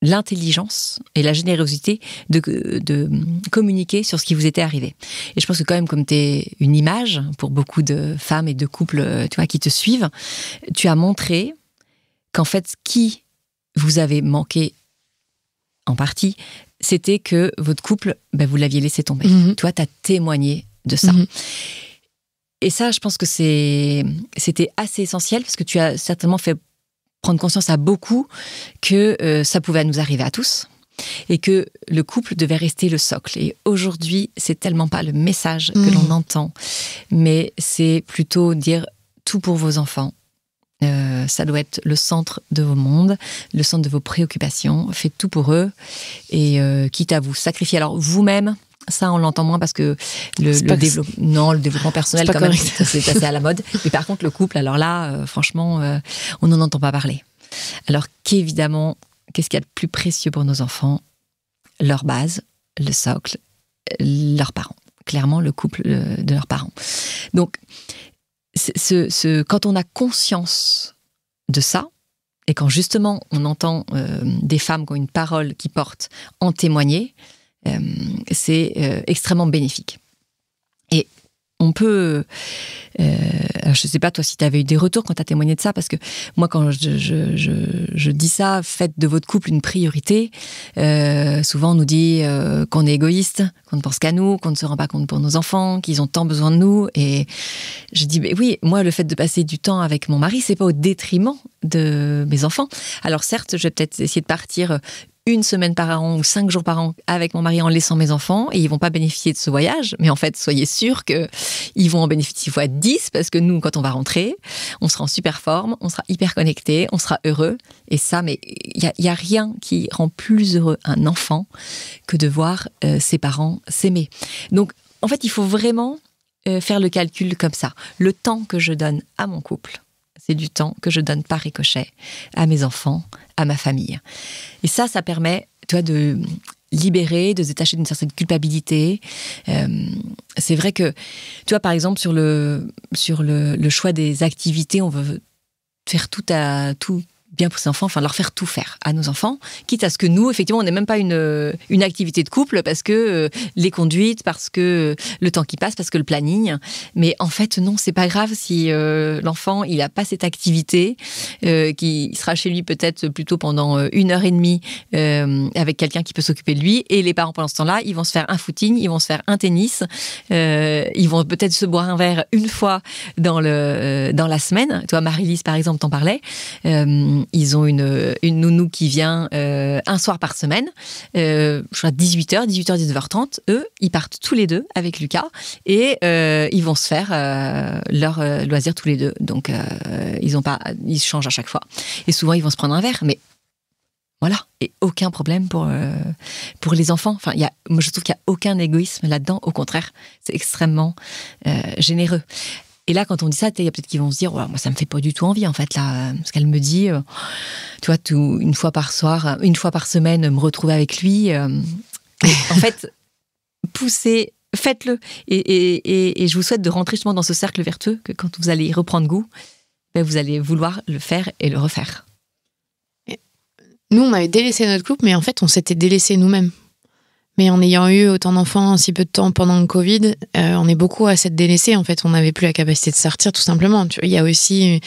l'intelligence et la générosité de communiquer sur ce qui vous était arrivé. Et je pense que quand même, comme tu es une image pour beaucoup de femmes et de couples, tu vois, qui te suivent, tu as montré qu'en fait, ce qui vous avait manqué en partie, c'était que votre couple, vous l'aviez laissé tomber. Toi, tu as témoigné de ça. Et ça, je pense que c'était assez essentiel parce que tu as certainement fait prendre conscience à beaucoup que ça pouvait nous arriver à tous et que le couple devait rester le socle. Et aujourd'hui, c'est tellement pas le message que l'on entend, mais c'est plutôt dire tout pour vos enfants. Ça doit être le centre de vos mondes, le centre de vos préoccupations. Faites tout pour eux et quitte à vous sacrifier. Alors vous-même, ça, on l'entend moins parce que le développement personnel, quand même, c'est assez à la mode. Mais par contre, le couple, alors là, franchement, on n'en entend pas parler. Alors qu'évidemment, qu'est-ce qu'il y a de plus précieux pour nos enfants ? Leur base, le socle, leurs parents. Clairement, le couple de leurs parents. Donc, quand on a conscience de ça, et quand justement on entend des femmes qui ont une parole qui porte en témoigner, c'est extrêmement bénéfique. Et on peut... je ne sais pas, toi, si tu avais eu des retours quand tu as témoigné de ça, parce que moi, quand je dis ça, faites de votre couple une priorité, souvent on nous dit qu'on est égoïste, qu'on ne pense qu'à nous, qu'on ne se rend pas compte pour nos enfants, qu'ils ont tant besoin de nous. Et je dis, oui, moi, le fait de passer du temps avec mon mari, c'est pas au détriment de mes enfants. Alors certes, je vais peut-être essayer de partir 1 semaine par an ou 5 jours par an avec mon mari en laissant mes enfants et ils vont pas bénéficier de ce voyage. Mais en fait, soyez sûrs qu'ils vont en bénéficier fois 10 parce que nous, quand on va rentrer, on sera en super forme, on sera hyper connectés, on sera heureux. Et ça, mais il y a rien qui rend plus heureux un enfant que de voir ses parents s'aimer. Donc, en fait, il faut vraiment faire le calcul comme ça. Le temps que je donne à mon couple, c'est du temps que je donne par ricochet à mes enfants, à ma famille. Et ça permet, toi, de libérer, de se détacher d'une certaine culpabilité. C'est vrai que, tu vois, par exemple, sur le choix des activités, on veut faire tout bien pour ses enfants, enfin leur faire tout faire à nos enfants, quitte à ce que nous, effectivement, on n'ait même pas une activité de couple parce que les conduites, parce que le temps qui passe, parce que le planning. Mais en fait, non, c'est pas grave si l'enfant, il a pas cette activité, qui sera chez lui peut-être plutôt pendant 1h30 avec quelqu'un qui peut s'occuper de lui. Et les parents, pendant ce temps-là, ils vont se faire un footing, ils vont se faire un tennis, ils vont peut-être se boire un verre une fois dans la semaine. Toi, Marie-Lise, par exemple, t'en parlais. Ils ont une nounou qui vient un soir par semaine, je crois 18h, 19h30. Eux, ils partent tous les deux avec Lucas et ils vont se faire leur loisir tous les deux. Donc, ils changent à chaque fois. Et souvent, ils vont se prendre un verre, mais voilà. Et aucun problème pour les enfants. Enfin, moi, je trouve qu'il n'y a aucun égoïsme là-dedans. Au contraire, c'est extrêmement généreux. Et là, quand on dit ça, il y a peut-être qui vont se dire, oh, moi, ça me fait pas du tout envie, en fait, là. Parce qu'elle me dit, tu vois, une fois par semaine, me retrouver avec lui. En fait, poussez, faites-le. Et je vous souhaite de rentrer justement dans ce cercle vertueux, que quand vous allez y reprendre goût, vous allez vouloir le faire et le refaire. Nous, on avait délaissé notre couple, mais en fait, on s'était délaissé nous-mêmes. Mais en ayant eu autant d'enfants en si peu de temps pendant le Covid, on est beaucoup à s'être délaissé. En fait, on n'avait plus la capacité de sortir, tout simplement. Il y a aussi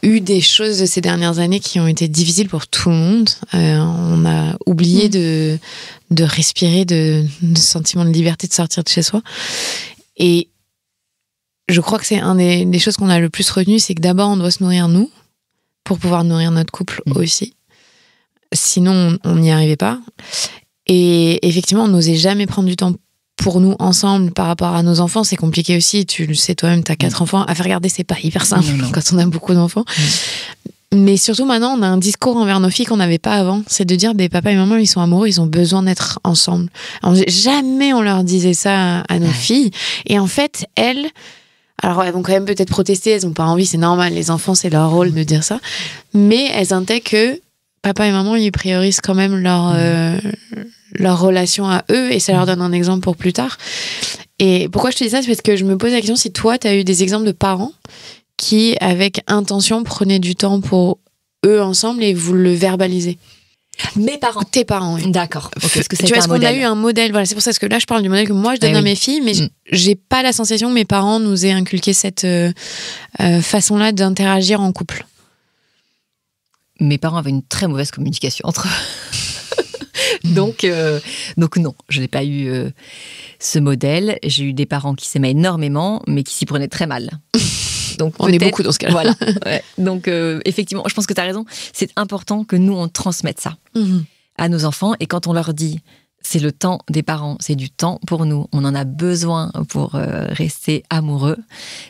eu des choses de ces dernières années qui ont été difficiles pour tout le monde. On a oublié de respirer, de sentiment de liberté de sortir de chez soi. Et je crois que c'est un des choses qu'on a le plus retenu, c'est que d'abord, on doit se nourrir nous pour pouvoir nourrir notre couple aussi. Sinon, on n'y arrivait pas. Et effectivement, on n'osait jamais prendre du temps pour nous ensemble par rapport à nos enfants. C'est compliqué aussi. Tu le sais toi-même, tu as 4 enfants. À faire garder, c'est pas hyper simple quand on a beaucoup d'enfants. Mais surtout, maintenant, on a un discours envers nos filles qu'on n'avait pas avant. C'est de dire, papa et maman, ils sont amoureux, ils ont besoin d'être ensemble. Alors, jamais on leur disait ça à nos filles. Et en fait, elles vont quand même peut-être protester. Elles n'ont pas envie, c'est normal. Les enfants, c'est leur rôle de dire ça. Mais elles intègrent que papa et maman, ils priorisent quand même leur relation à eux et ça leur donne un exemple pour plus tard. Et pourquoi je te dis ça, c'est parce que je me pose la question si toi, tu as eu des exemples de parents qui, avec intention, prenaient du temps pour eux ensemble et vous le verbalisez. Mes parents. Tes parents, oui. D'accord. Okay, parce que tu vois, est-ce qu'on a eu un modèle? Voilà, c'est pour ça que là, je parle du modèle que moi, je donne à mes filles, mais j'ai pas la sensation que mes parents nous aient inculqué cette façon-là d'interagir en couple. Mes parents avaient une très mauvaise communication entre eux. Donc non, je n'ai pas eu ce modèle. J'ai eu des parents qui s'aimaient énormément, mais qui s'y prenaient très mal. Donc, on est beaucoup dans ce cas-là. Voilà. Ouais. Donc effectivement, je pense que tu as raison. C'est important que nous, on transmette ça à nos enfants. Et quand on leur dit, c'est le temps des parents, c'est du temps pour nous, on en a besoin pour rester amoureux.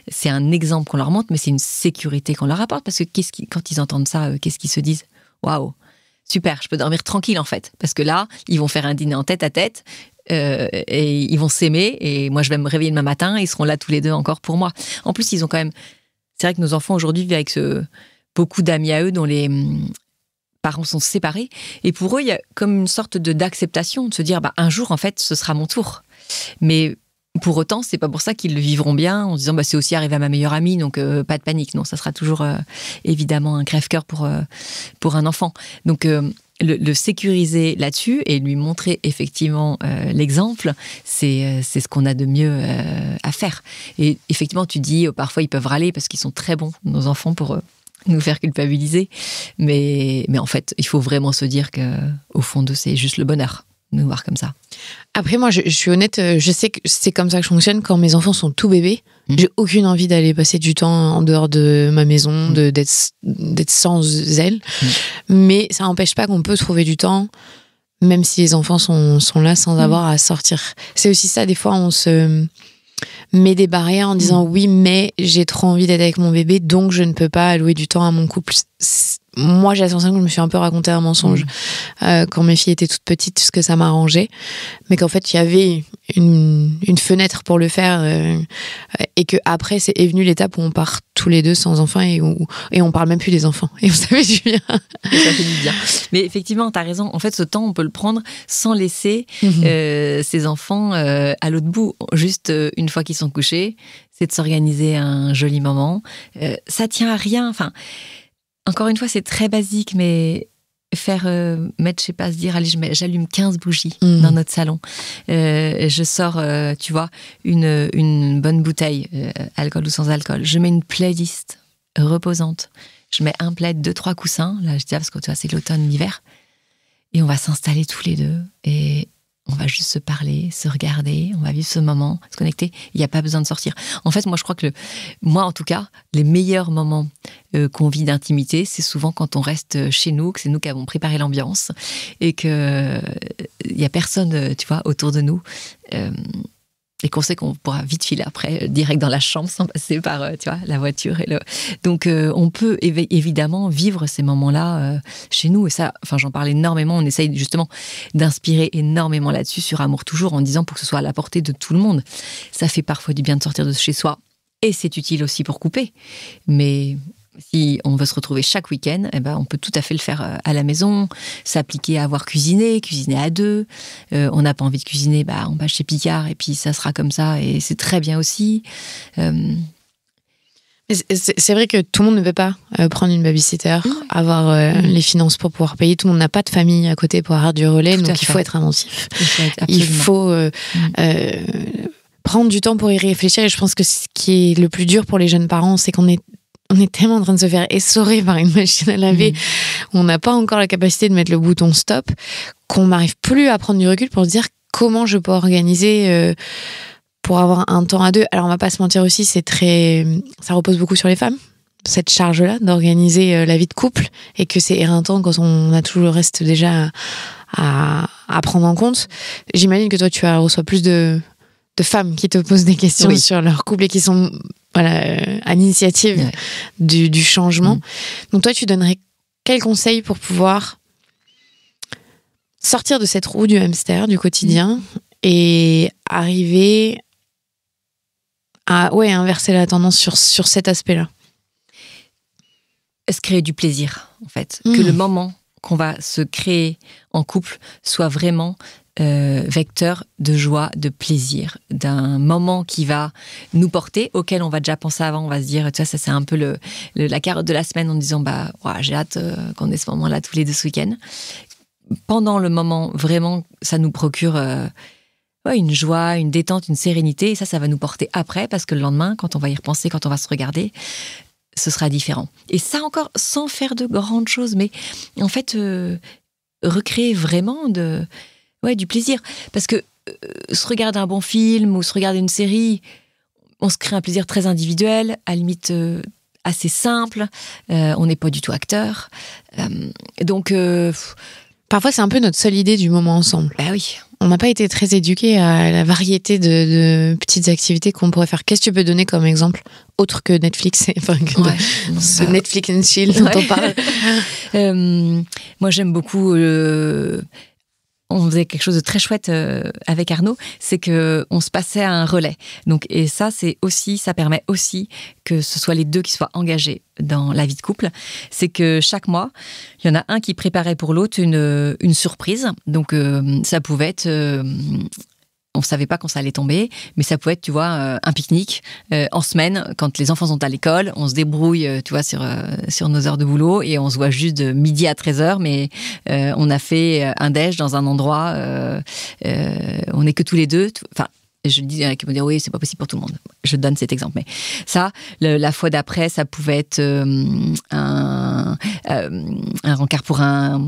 C'est un exemple qu'on leur montre, mais c'est une sécurité qu'on leur apporte. Parce que quand ils entendent ça, qu'est-ce qu'ils se disent? Waouh, super, je peux dormir tranquille en fait. Parce que là, ils vont faire un dîner en tête à tête. Et ils vont s'aimer. Et moi, je vais me réveiller demain matin. Ils seront là tous les deux encore pour moi. En plus, ils ont quand même... C'est vrai que nos enfants aujourd'hui vivent avec beaucoup d'amis à eux dont les... parents sont séparés, et pour eux, il y a comme une sorte d'acceptation, de se dire, un jour, en fait, ce sera mon tour. Mais pour autant, c'est pas pour ça qu'ils le vivront bien, en se disant, c'est aussi arrivé à ma meilleure amie, donc pas de panique. Non, ça sera toujours, évidemment, un crève-cœur pour un enfant. Donc, le sécuriser là-dessus et lui montrer effectivement l'exemple, c'est ce qu'on a de mieux à faire. Et effectivement, tu dis, parfois, ils peuvent râler parce qu'ils sont très bons, nos enfants, pour nous faire culpabiliser. Mais en fait, il faut vraiment se dire qu'au fond d'eux, c'est juste le bonheur de nous voir comme ça. Après, moi, je suis honnête, je sais que c'est comme ça que je fonctionne. Quand mes enfants sont tout bébés, j'ai aucune envie d'aller passer du temps en dehors de ma maison, d'être sans elle. Mais ça n'empêche pas qu'on peut trouver du temps, même si les enfants sont là, sans avoir à sortir. C'est aussi ça, des fois, on se met des barrières en disant oui, mais j'ai trop envie d'être avec mon bébé, donc je ne peux pas allouer du temps à mon couple. Moi, j'ai la sensation que je me suis un peu raconté un mensonge quand mes filles étaient toutes petites, ce que ça m'arrangeait, mais qu'en fait, il y avait une fenêtre pour le faire et que après est venue l'étape où on part tous les deux sans enfants et on parle même plus des enfants. Et vous savez, Julien. Ça fait du bien. Mais effectivement, tu as raison. En fait, ce temps, on peut le prendre sans laisser ses enfants à l'autre bout. Juste une fois qu'ils sont couchés, c'est de s'organiser un joli moment. Ça tient à rien. Enfin, encore une fois, c'est très basique, mais mettre, je sais pas, se dire, allez, j'allume 15 bougies dans notre salon. Je sors, tu vois, une bonne bouteille, alcool ou sans alcool. Je mets une playlist reposante. Je mets un plaid, 2-3 coussins. Là, je dis, parce que tu vois, c'est l'automne, l'hiver. Et on va s'installer tous les deux. Et on va juste se parler, se regarder, on va vivre ce moment, se connecter. Il n'y a pas besoin de sortir. En fait, moi, je crois que moi, en tout cas, les meilleurs moments qu'on vit d'intimité, c'est souvent quand on reste chez nous, que c'est nous qui avons préparé l'ambiance et qu'il n'y a personne, tu vois, autour de nous. Et qu'on sait qu'on pourra vite filer après, direct dans la chambre, sans passer par, tu vois, la voiture. Donc, on peut évidemment vivre ces moments-là chez nous. Et ça, enfin, j'en parle énormément. On essaye justement d'inspirer énormément là-dessus, sur Amour Toujours, en disant pour que ce soit à la portée de tout le monde. Ça fait parfois du bien de sortir de chez soi. Et c'est utile aussi pour couper. Mais si on veut se retrouver chaque week-end, eh ben, on peut tout à fait le faire à la maison, s'appliquer à avoir cuisiné à deux. On n'a pas envie de cuisiner, on va chez Picard et puis ça sera comme ça et c'est très bien aussi. C'est vrai que tout le monde ne peut pas prendre une babysitter, avoir les finances pour pouvoir payer. Tout le monde n'a pas de famille à côté pour avoir du relais, donc il faut être inventif. Il faut prendre du temps pour y réfléchir. Et je pense que ce qui est le plus dur pour les jeunes parents, c'est qu'on est tellement en train de se faire essorer par une machine à laver, on n'a pas encore la capacité de mettre le bouton stop, qu'on n'arrive plus à prendre du recul pour se dire comment je peux organiser pour avoir un temps à deux. Alors on va pas se mentir aussi, ça repose beaucoup sur les femmes, cette charge-là d'organiser la vie de couple, et que c'est éreintant quand on a tout le reste déjà à prendre en compte. J'imagine que toi tu reçois plus de femmes qui te posent des questions sur leur couple et qui sont à l'initiative du changement. Donc toi, tu donnerais quel conseil pour pouvoir sortir de cette roue du hamster, du quotidien, et arriver à inverser la tendance sur cet aspect-là? Se créer du plaisir, en fait. Que le moment qu'on va se créer en couple soit vraiment vecteur de joie, de plaisir, d'un moment qui va nous porter, auquel on va déjà penser avant. On va se dire, tu vois, ça c'est un peu la carotte de la semaine, en disant, j'ai hâte qu'on ait ce moment-là tous les deux ce week-end. Pendant le moment, vraiment, ça nous procure une joie, une détente, une sérénité, et ça va nous porter après, parce que le lendemain, quand on va y repenser, quand on va se regarder, ce sera différent. Et ça encore, sans faire de grandes choses, mais en fait, recréer vraiment du plaisir. Parce que se regarder un bon film ou se regarder une série, on se crée un plaisir très individuel, à la limite assez simple. On n'est pas du tout acteur. Donc, parfois, c'est un peu notre seule idée du moment ensemble. Oui. On n'a pas été très éduqués à la variété de petites activités qu'on pourrait faire. Qu'est-ce que tu peux donner comme exemple, autre que Netflix, ce Netflix and chill dont on parle? Moi, j'aime beaucoup... on faisait quelque chose de très chouette avec Arnaud, c'est qu'on se passait à un relais. Donc, et ça permet aussi que ce soit les deux qui soient engagés dans la vie de couple. C'est que chaque mois, il y en a un qui préparait pour l'autre une surprise. Donc, ça pouvait être... on ne savait pas quand ça allait tomber, mais ça pouvait être, tu vois, un pique-nique en semaine, quand les enfants sont à l'école, on se débrouille, tu vois, sur nos heures de boulot, et on se voit juste de midi à 13h, mais on a fait un déj dans un endroit, on n'est que tous les deux, enfin, je dis, qui me dit oui, c'est pas possible pour tout le monde. Je donne cet exemple, mais ça, la fois d'après, ça pouvait être un rencard pour un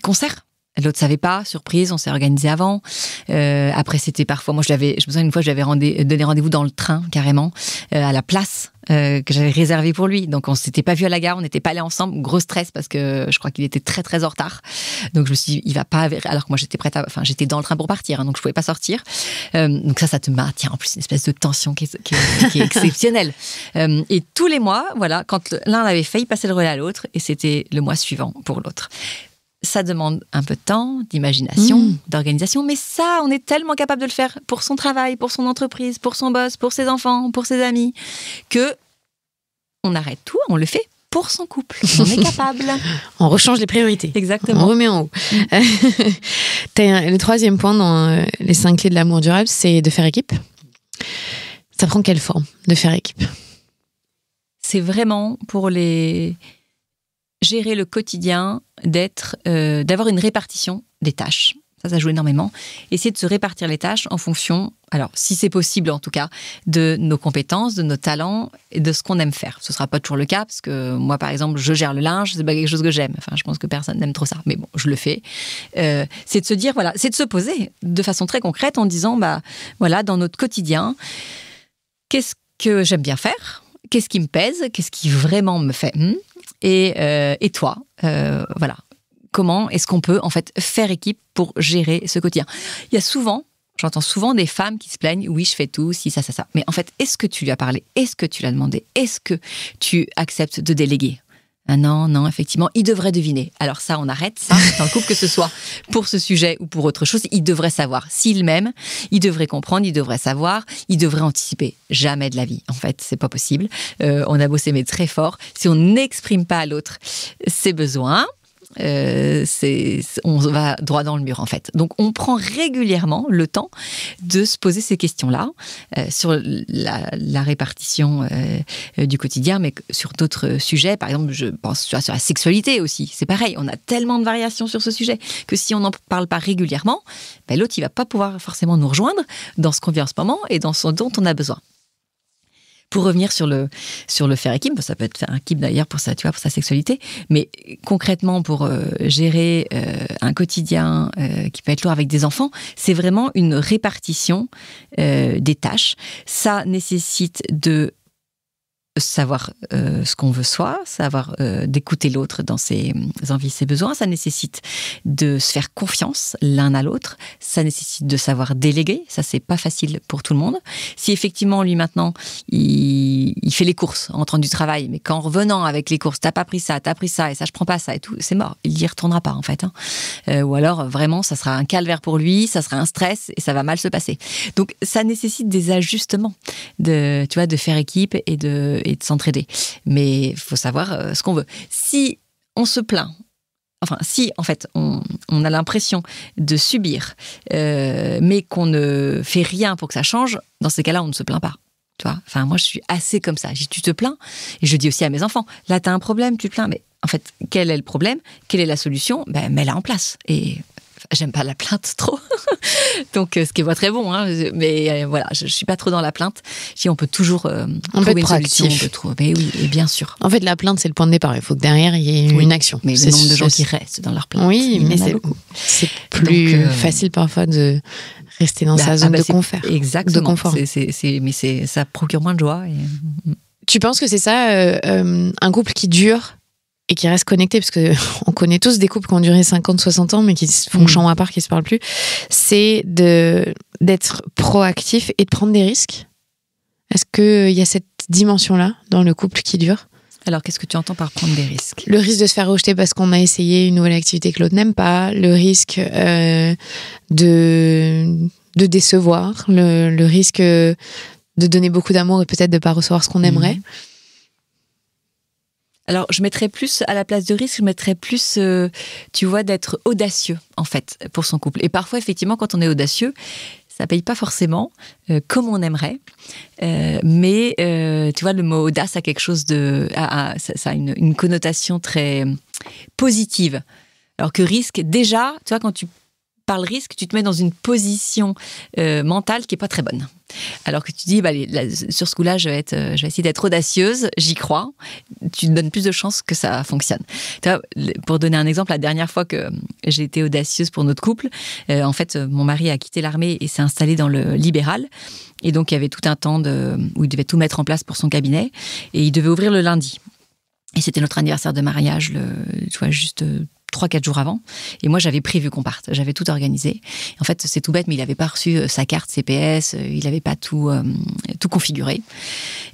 concert. L'autre savait pas, surprise, on s'est organisé avant. Après, c'était parfois, je me souviens une fois, je lui avais donné rendez-vous dans le train, carrément, à la place que j'avais réservée pour lui. Donc, on s'était pas vu à la gare, on n'était pas allés ensemble. Gros stress, parce que je crois qu'il était très, très en retard. Donc, je me suis dit, il va pas... Alors que moi, j'étais dans le train pour partir, hein, donc je pouvais pas sortir. Donc ça te maintient en plus une espèce de tension qui est exceptionnelle. Et tous les mois, voilà, quand l'un l'avait fait, il passait le relais à l'autre, et c'était le mois suivant pour l'autre. Ça demande un peu de temps, d'imagination, d'organisation, mais ça, on est tellement capable de le faire pour son travail, pour son entreprise, pour son boss, pour ses enfants, pour ses amis, que on arrête tout, on le fait pour son couple. On est capable. On rechange les priorités. Exactement. On remet en haut. Le troisième point dans les 5 clés de l'amour durable, c'est de faire équipe. Ça prend quelle forme de faire équipe? C'est vraiment pour les gérer le quotidien, d'avoir une répartition des tâches. Ça joue énormément. Essayer de se répartir les tâches en fonction, alors si c'est possible en tout cas, de nos compétences, de nos talents et de ce qu'on aime faire. Ce ne sera pas toujours le cas parce que moi par exemple, je gère le linge, c'est pas quelque chose que j'aime. Enfin, je pense que personne n'aime trop ça, mais bon, je le fais. C'est de se dire, voilà, c'est de se poser de façon très concrète en disant, voilà, dans notre quotidien, qu'est-ce que j'aime bien faire ? Qu'est-ce qui me pèse ? Qu'est-ce qui vraiment me fait et toi, voilà. Comment est-ce qu'on peut en fait faire équipe pour gérer ce quotidien ? J'entends souvent des femmes qui se plaignent, oui, je fais tout, si, ça. Mais en fait, est-ce que tu lui as parlé ? Est-ce que tu l'as demandé ? Est-ce que tu acceptes de déléguer ? Ah non, effectivement, il devrait deviner. Alors ça, on arrête ça dans le couple, que ce soit pour ce sujet ou pour autre chose. Il devrait savoir. S'il m'aime, il devrait comprendre, il devrait savoir, il devrait anticiper. Jamais de la vie. En fait, c'est pas possible. On a beau s'aimer très fort. Si on n'exprime pas à l'autre ses besoins, on va droit dans le mur en fait. Donc on prend régulièrement le temps de se poser ces questions-là sur la répartition du quotidien, mais sur d'autres sujets. Par exemple, je pense sur la sexualité aussi. C'est pareil, on a tellement de variations sur ce sujet que si on n'en parle pas régulièrement, l'autre il va pas pouvoir forcément nous rejoindre dans ce qu'on vit en ce moment et dans ce dont on a besoin. Pour revenir sur le faire équipe, ça peut être faire équipe d'ailleurs pour ça, tu vois, pour sa sexualité, mais concrètement pour gérer un quotidien qui peut être lourd avec des enfants, c'est vraiment une répartition des tâches. Ça nécessite de savoir ce qu'on veut soi, savoir d'écouter l'autre dans ses envies, ses besoins. Ça nécessite de se faire confiance l'un à l'autre. Ça nécessite de savoir déléguer. Ça, c'est pas facile pour tout le monde. Si effectivement, lui, maintenant, il fait les courses en rentrant du travail, mais qu'en revenant avec les courses, t'as pris ça, et ça, je prends pas ça, et tout, c'est mort. Il y retournera pas, en fait. Ou alors, vraiment, ça sera un calvaire pour lui, ça sera un stress, et ça va mal se passer. Donc, ça nécessite des ajustements, de faire équipe et de s'entraider. Mais il faut savoir ce qu'on veut. Si on se plaint, si en fait on a l'impression de subir, mais qu'on ne fait rien pour que ça change, dans ces cas-là, on ne se plaint pas. Tu vois ? Enfin, moi, je suis assez comme ça. Tu te plains, et je dis aussi à mes enfants, là, tu as un problème, tu te plains, mais en fait, quel est le problème ? Quelle est la solution ? Mets-la en place. Et j'aime pas la plainte trop, donc ce qui est pas très bon, mais voilà, je suis pas trop dans la plainte. Si on peut toujours trouver une solution, on peut trouver. Mais oui, et bien sûr. En fait, la plainte c'est le point de départ. Il faut que derrière il y ait une action. Mais le nombre de gens qui restent dans leur plainte. Oui, mais c'est plus facile parfois de rester dans sa zone de confort. Exactement. De confort. Mais ça procure moins de joie. Tu penses que c'est ça, un couple qui dure et qui restent connectés, parce qu'on connaît tous des couples qui ont duré 50, 60 ans, mais qui se font chambre à part, qui ne se parlent plus, c'est d'être proactif et de prendre des risques. Est-ce qu'il y a cette dimension-là dans le couple qui dure ? Alors, qu'est-ce que tu entends par prendre des risques ? Le risque de se faire rejeter parce qu'on a essayé une nouvelle activité que l'autre n'aime pas, le risque de décevoir, le risque de donner beaucoup d'amour et peut-être de ne pas recevoir ce qu'on aimerait. Alors, je mettrais plus, à la place de risque, d'être audacieux, en fait, pour son couple. Et parfois, effectivement, quand on est audacieux, ça paye pas forcément comme on aimerait. Mais, le mot audace a quelque chose ça a une connotation très positive. Alors que risque, déjà, tu vois, quand tu parles risque, tu te mets dans une position mentale qui est pas très bonne. Alors que tu dis, sur ce coup-là, je vais essayer d'être audacieuse, j'y crois, tu te donnes plus de chances que ça fonctionne. Tu vois, pour donner un exemple, la dernière fois que j'ai été audacieuse pour notre couple, en fait, mon mari a quitté l'armée et s'est installé dans le libéral. Et donc, il y avait tout un temps où il devait tout mettre en place pour son cabinet. Et il devait ouvrir le lundi. Et c'était notre anniversaire de mariage, juste 3-4 jours avant. Et moi, j'avais prévu qu'on parte. J'avais tout organisé. En fait, c'est tout bête, mais il n'avait pas reçu sa carte CPS. Il n'avait pas tout configuré.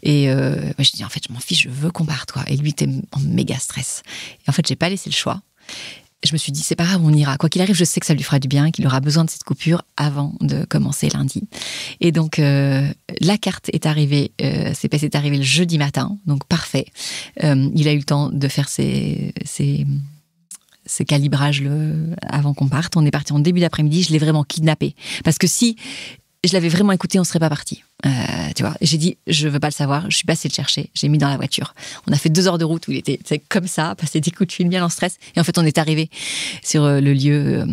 Et moi, je dis, en fait, je m'en fiche, je veux qu'on parte, quoi. Et lui était en méga stress. Et en fait, j'ai pas laissé le choix. Je me suis dit, c'est pas grave, on ira. Quoi qu'il arrive, je sais que ça lui fera du bien, qu'il aura besoin de cette coupure avant de commencer lundi. Et donc, la carte est arrivée, CPS est arrivée le jeudi matin. Donc, parfait. Il a eu le temps de faire ses calibrages avant qu'on parte. On est parti en début d'après-midi, je l'ai vraiment kidnappé. Parce que si je l'avais vraiment écouté, on serait pas parti. Tu vois, et j'ai dit, je veux pas le savoir. Je suis passée le chercher. J'ai mis dans la voiture. On a fait 2 heures de route où il était comme ça, passé des coups de fil, bien en stress. Et en fait, on est arrivé sur le lieu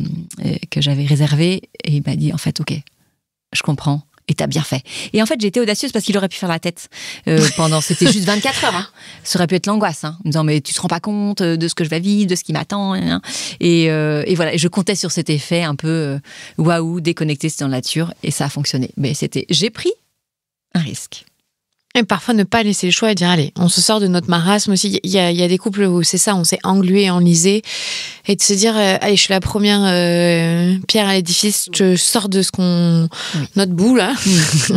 que j'avais réservé. Et il m'a dit, en fait, ok, je comprends. Et t'as bien fait. Et en fait, j'ai été audacieuse parce qu'il aurait pu faire la tête pendant. C'était juste 24 heures. Hein. Ça aurait pu être l'angoisse. Hein, en me disant, mais tu te rends pas compte de ce que je vais vivre, de ce qui m'attend. Hein. Et voilà. Et je comptais sur cet effet un peu waouh, déconnecté dans la nature. Et ça a fonctionné. Mais j'ai pris un risque. Et parfois, ne pas laisser le choix et dire, allez, on se sort de notre marasme aussi. Il y a des couples où c'est ça, on s'est englué, enlisé. Et de se dire, allez, je suis la première pierre à l'édifice, je sors de notre boue, là.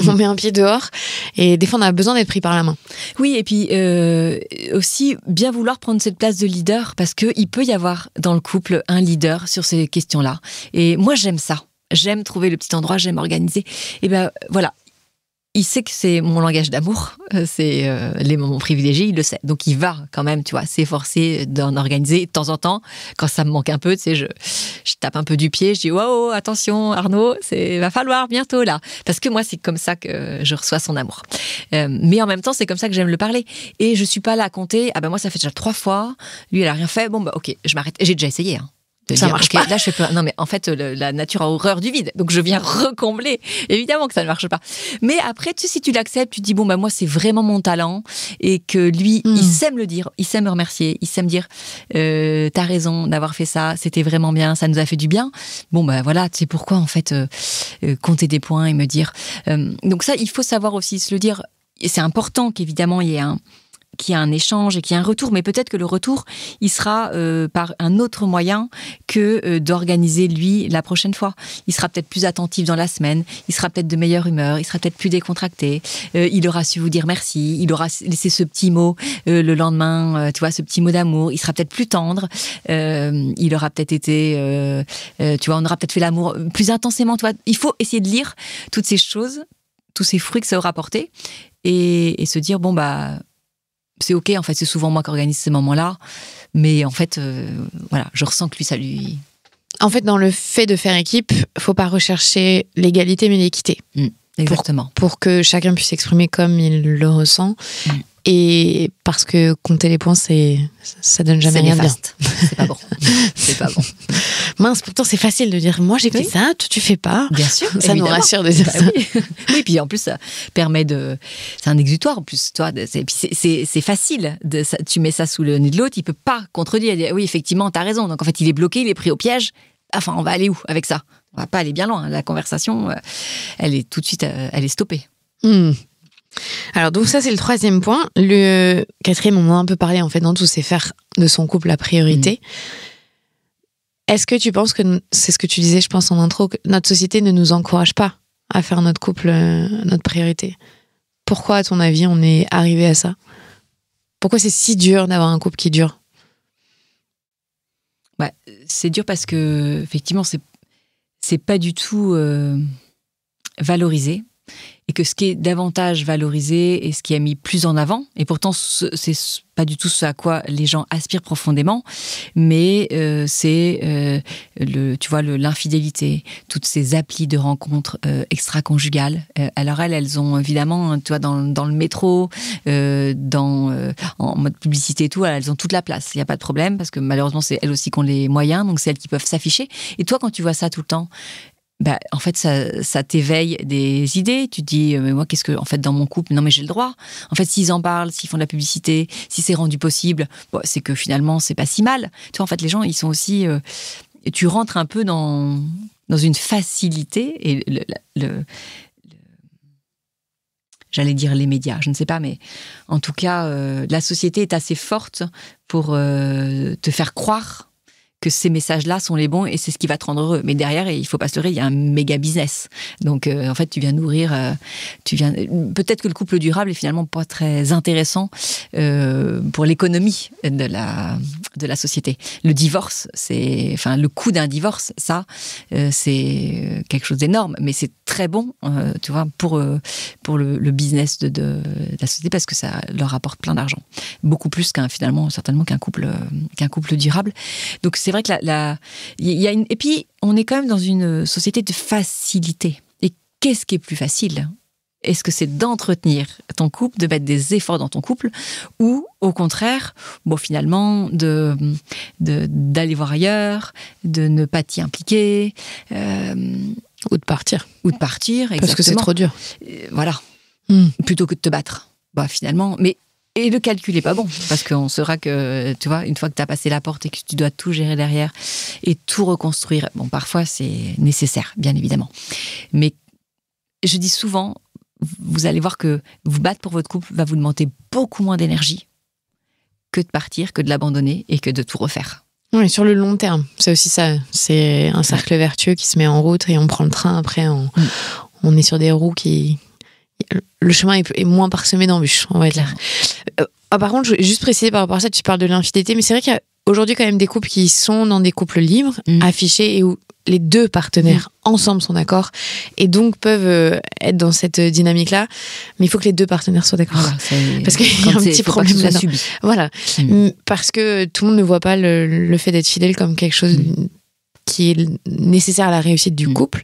On met un pied dehors. Et des fois, on a besoin d'être pris par la main. Oui, et puis aussi, bien vouloir prendre cette place de leader, parce qu'il peut y avoir dans le couple un leader sur ces questions-là. Et moi, j'aime ça. J'aime trouver le petit endroit, j'aime organiser. Et ben voilà. Il sait que c'est mon langage d'amour, c'est les moments privilégiés, il le sait. Donc il va quand même, tu vois, s'efforcer d'en organiser de temps en temps. Quand ça me manque un peu, tu sais, je tape un peu du pied, je dis wow, attention Arnaud, va falloir bientôt là. Parce que moi, c'est comme ça que je reçois son amour. Mais en même temps, c'est comme ça que j'aime le parler. Et je suis pas là à compter, ah ben moi ça fait déjà 3 fois, lui elle a rien fait, bon bah ok, je m'arrête. J'ai déjà essayé, hein. Ça marche pas. Là, je fais peur. Non, mais en fait, la nature a horreur du vide. Donc, je viens recombler. Évidemment que ça ne marche pas. Mais après, tu sais, si tu l'acceptes, tu te dis, bon, bah, moi, c'est vraiment mon talent. Et que lui, il sait me le dire. Il sait me remercier. Il sait me dire, t'as raison d'avoir fait ça. C'était vraiment bien. Ça nous a fait du bien. Bon, bah, voilà. Tu sais pourquoi, en fait, compter des points et me dire. Donc, ça, il faut savoir aussi se le dire. Et c'est important qu'évidemment, il y ait qu'il y a un échange et qu'il y a un retour, mais peut-être que le retour, il sera par un autre moyen que d'organiser lui la prochaine fois. Il sera peut-être plus attentif dans la semaine, il sera peut-être de meilleure humeur, il sera peut-être plus décontracté, il aura su vous dire merci, il aura laissé ce petit mot le lendemain, tu vois, ce petit mot d'amour, il sera peut-être plus tendre, il aura peut-être été, tu vois, on aura peut-être fait l'amour plus intensément, tu vois. Il faut essayer de lire toutes ces choses, tous ces fruits que ça aura porté et se dire, bon, bah, c'est ok, en fait, c'est souvent moi qui organise ces moments-là. Mais en fait, voilà, je ressens que lui, ça lui... En fait, dans le fait de faire équipe, faut pas rechercher l'égalité, mais l'équité. Exactement. Pour que chacun puisse s'exprimer comme il le ressent. Et parce que compter les points, ça donne jamais rien de bien. C'est pas bon. C'est pas bon. Mince, pourtant c'est facile de dire moi j'ai fait ça, toi tu fais pas. Bien sûr. Ça évidemment. Nous rassure de dire ça. Oui, puis en plus ça permet c'est un exutoire en plus, toi. C'est facile. Tu mets ça sous le nez de l'autre, il peut pas contredire. Il dit, oui, effectivement, t'as raison. Donc en fait, il est bloqué, il est pris au piège. Enfin, on va aller où avec ça? On va pas aller bien loin. La conversation, elle est tout de suite, elle est stoppée. Alors donc ça c'est le 3e point. Le 4e, on en a un peu parlé en fait dans tout, c'est faire de son couple la priorité. Est-ce que tu penses que, c'est ce que tu disais je pense en intro, que notre société ne nous encourage pas à faire notre couple notre priorité? Pourquoi à ton avis on est arrivé à ça? Pourquoi c'est si dur d'avoir un couple qui dure? Bah, c'est dur parce que effectivement c'est pas du tout valorisé. Et que ce qui est davantage valorisé et ce qui est mis plus en avant, et pourtant c'est pas du tout ce à quoi les gens aspirent profondément, mais c'est tu vois, l'infidélité, toutes ces applis de rencontres extra-conjugales. Alors elles ont évidemment, tu vois, dans le métro, en mode publicité et tout, elles ont toute la place. Il n'y a pas de problème parce que malheureusement c'est elles aussi qui ont les moyens, donc c'est elles qui peuvent s'afficher. Et toi, quand tu vois ça tout le temps, bah, en fait, ça t'éveille des idées. Tu te dis, mais moi, qu'est-ce que, en fait, dans mon couple, non, mais j'ai le droit. En fait, s'ils en parlent, s'ils font de la publicité, si c'est rendu possible, bon, c'est que finalement, c'est pas si mal. Tu vois, en fait, les gens, ils sont aussi, tu rentres un peu dans une facilité et j'allais dire les médias, je ne sais pas, mais en tout cas, la société est assez forte pour te faire croire que ces messages-là sont les bons et c'est ce qui va te rendre heureux. Mais derrière, il faut pas se leurrer, il y a un méga business. Donc, en fait, tu viens nourrir... Peut-être que le couple durable est finalement pas très intéressant pour l'économie de la société. Le divorce, le coût d'un divorce, ça, c'est quelque chose d'énorme. Mais c'est très bon, tu vois, pour le business de la société parce que ça leur apporte plein d'argent. Beaucoup plus certainement qu'un couple durable. Donc, c'est vrai que il y a et puis on est quand même dans une société de facilité. Et qu'est-ce qui est plus facile ? Est-ce que c'est d'entretenir ton couple, de mettre des efforts dans ton couple, ou au contraire, finalement, d'aller voir ailleurs, de ne pas t'y impliquer, ou de partir. Exactement. Parce que c'est trop dur. Voilà. Plutôt que de te battre, finalement. Et le calcul n'est pas bon, parce qu'on saura que, tu vois, une fois que tu as passé la porte et que tu dois tout gérer derrière et tout reconstruire, parfois c'est nécessaire, bien évidemment. Mais je dis souvent, vous allez voir que vous battre pour votre couple va vous demander beaucoup moins d'énergie que de partir, que de l'abandonner et que de tout refaire. Oui, sur le long terme, c'est aussi ça. C'est un cercle vertueux qui se met en route et on prend le train. Après, on est sur des roues qui... Le chemin est moins parsemé d'embûches, on va dire. Par contre, je voulais juste préciser par rapport à ça, tu parles de l'infidélité, mais c'est vrai qu'il y a aujourd'hui quand même des couples qui sont dans des couples libres, affichés, et où les deux partenaires ensemble sont d'accord et donc peuvent être dans cette dynamique-là. Mais il faut que les deux partenaires soient d'accord. Voilà, parce qu'il y a un petit problème là-dedans. Voilà. Parce que tout le monde ne voit pas le fait d'être fidèle comme quelque chose qui est nécessaire à la réussite du couple.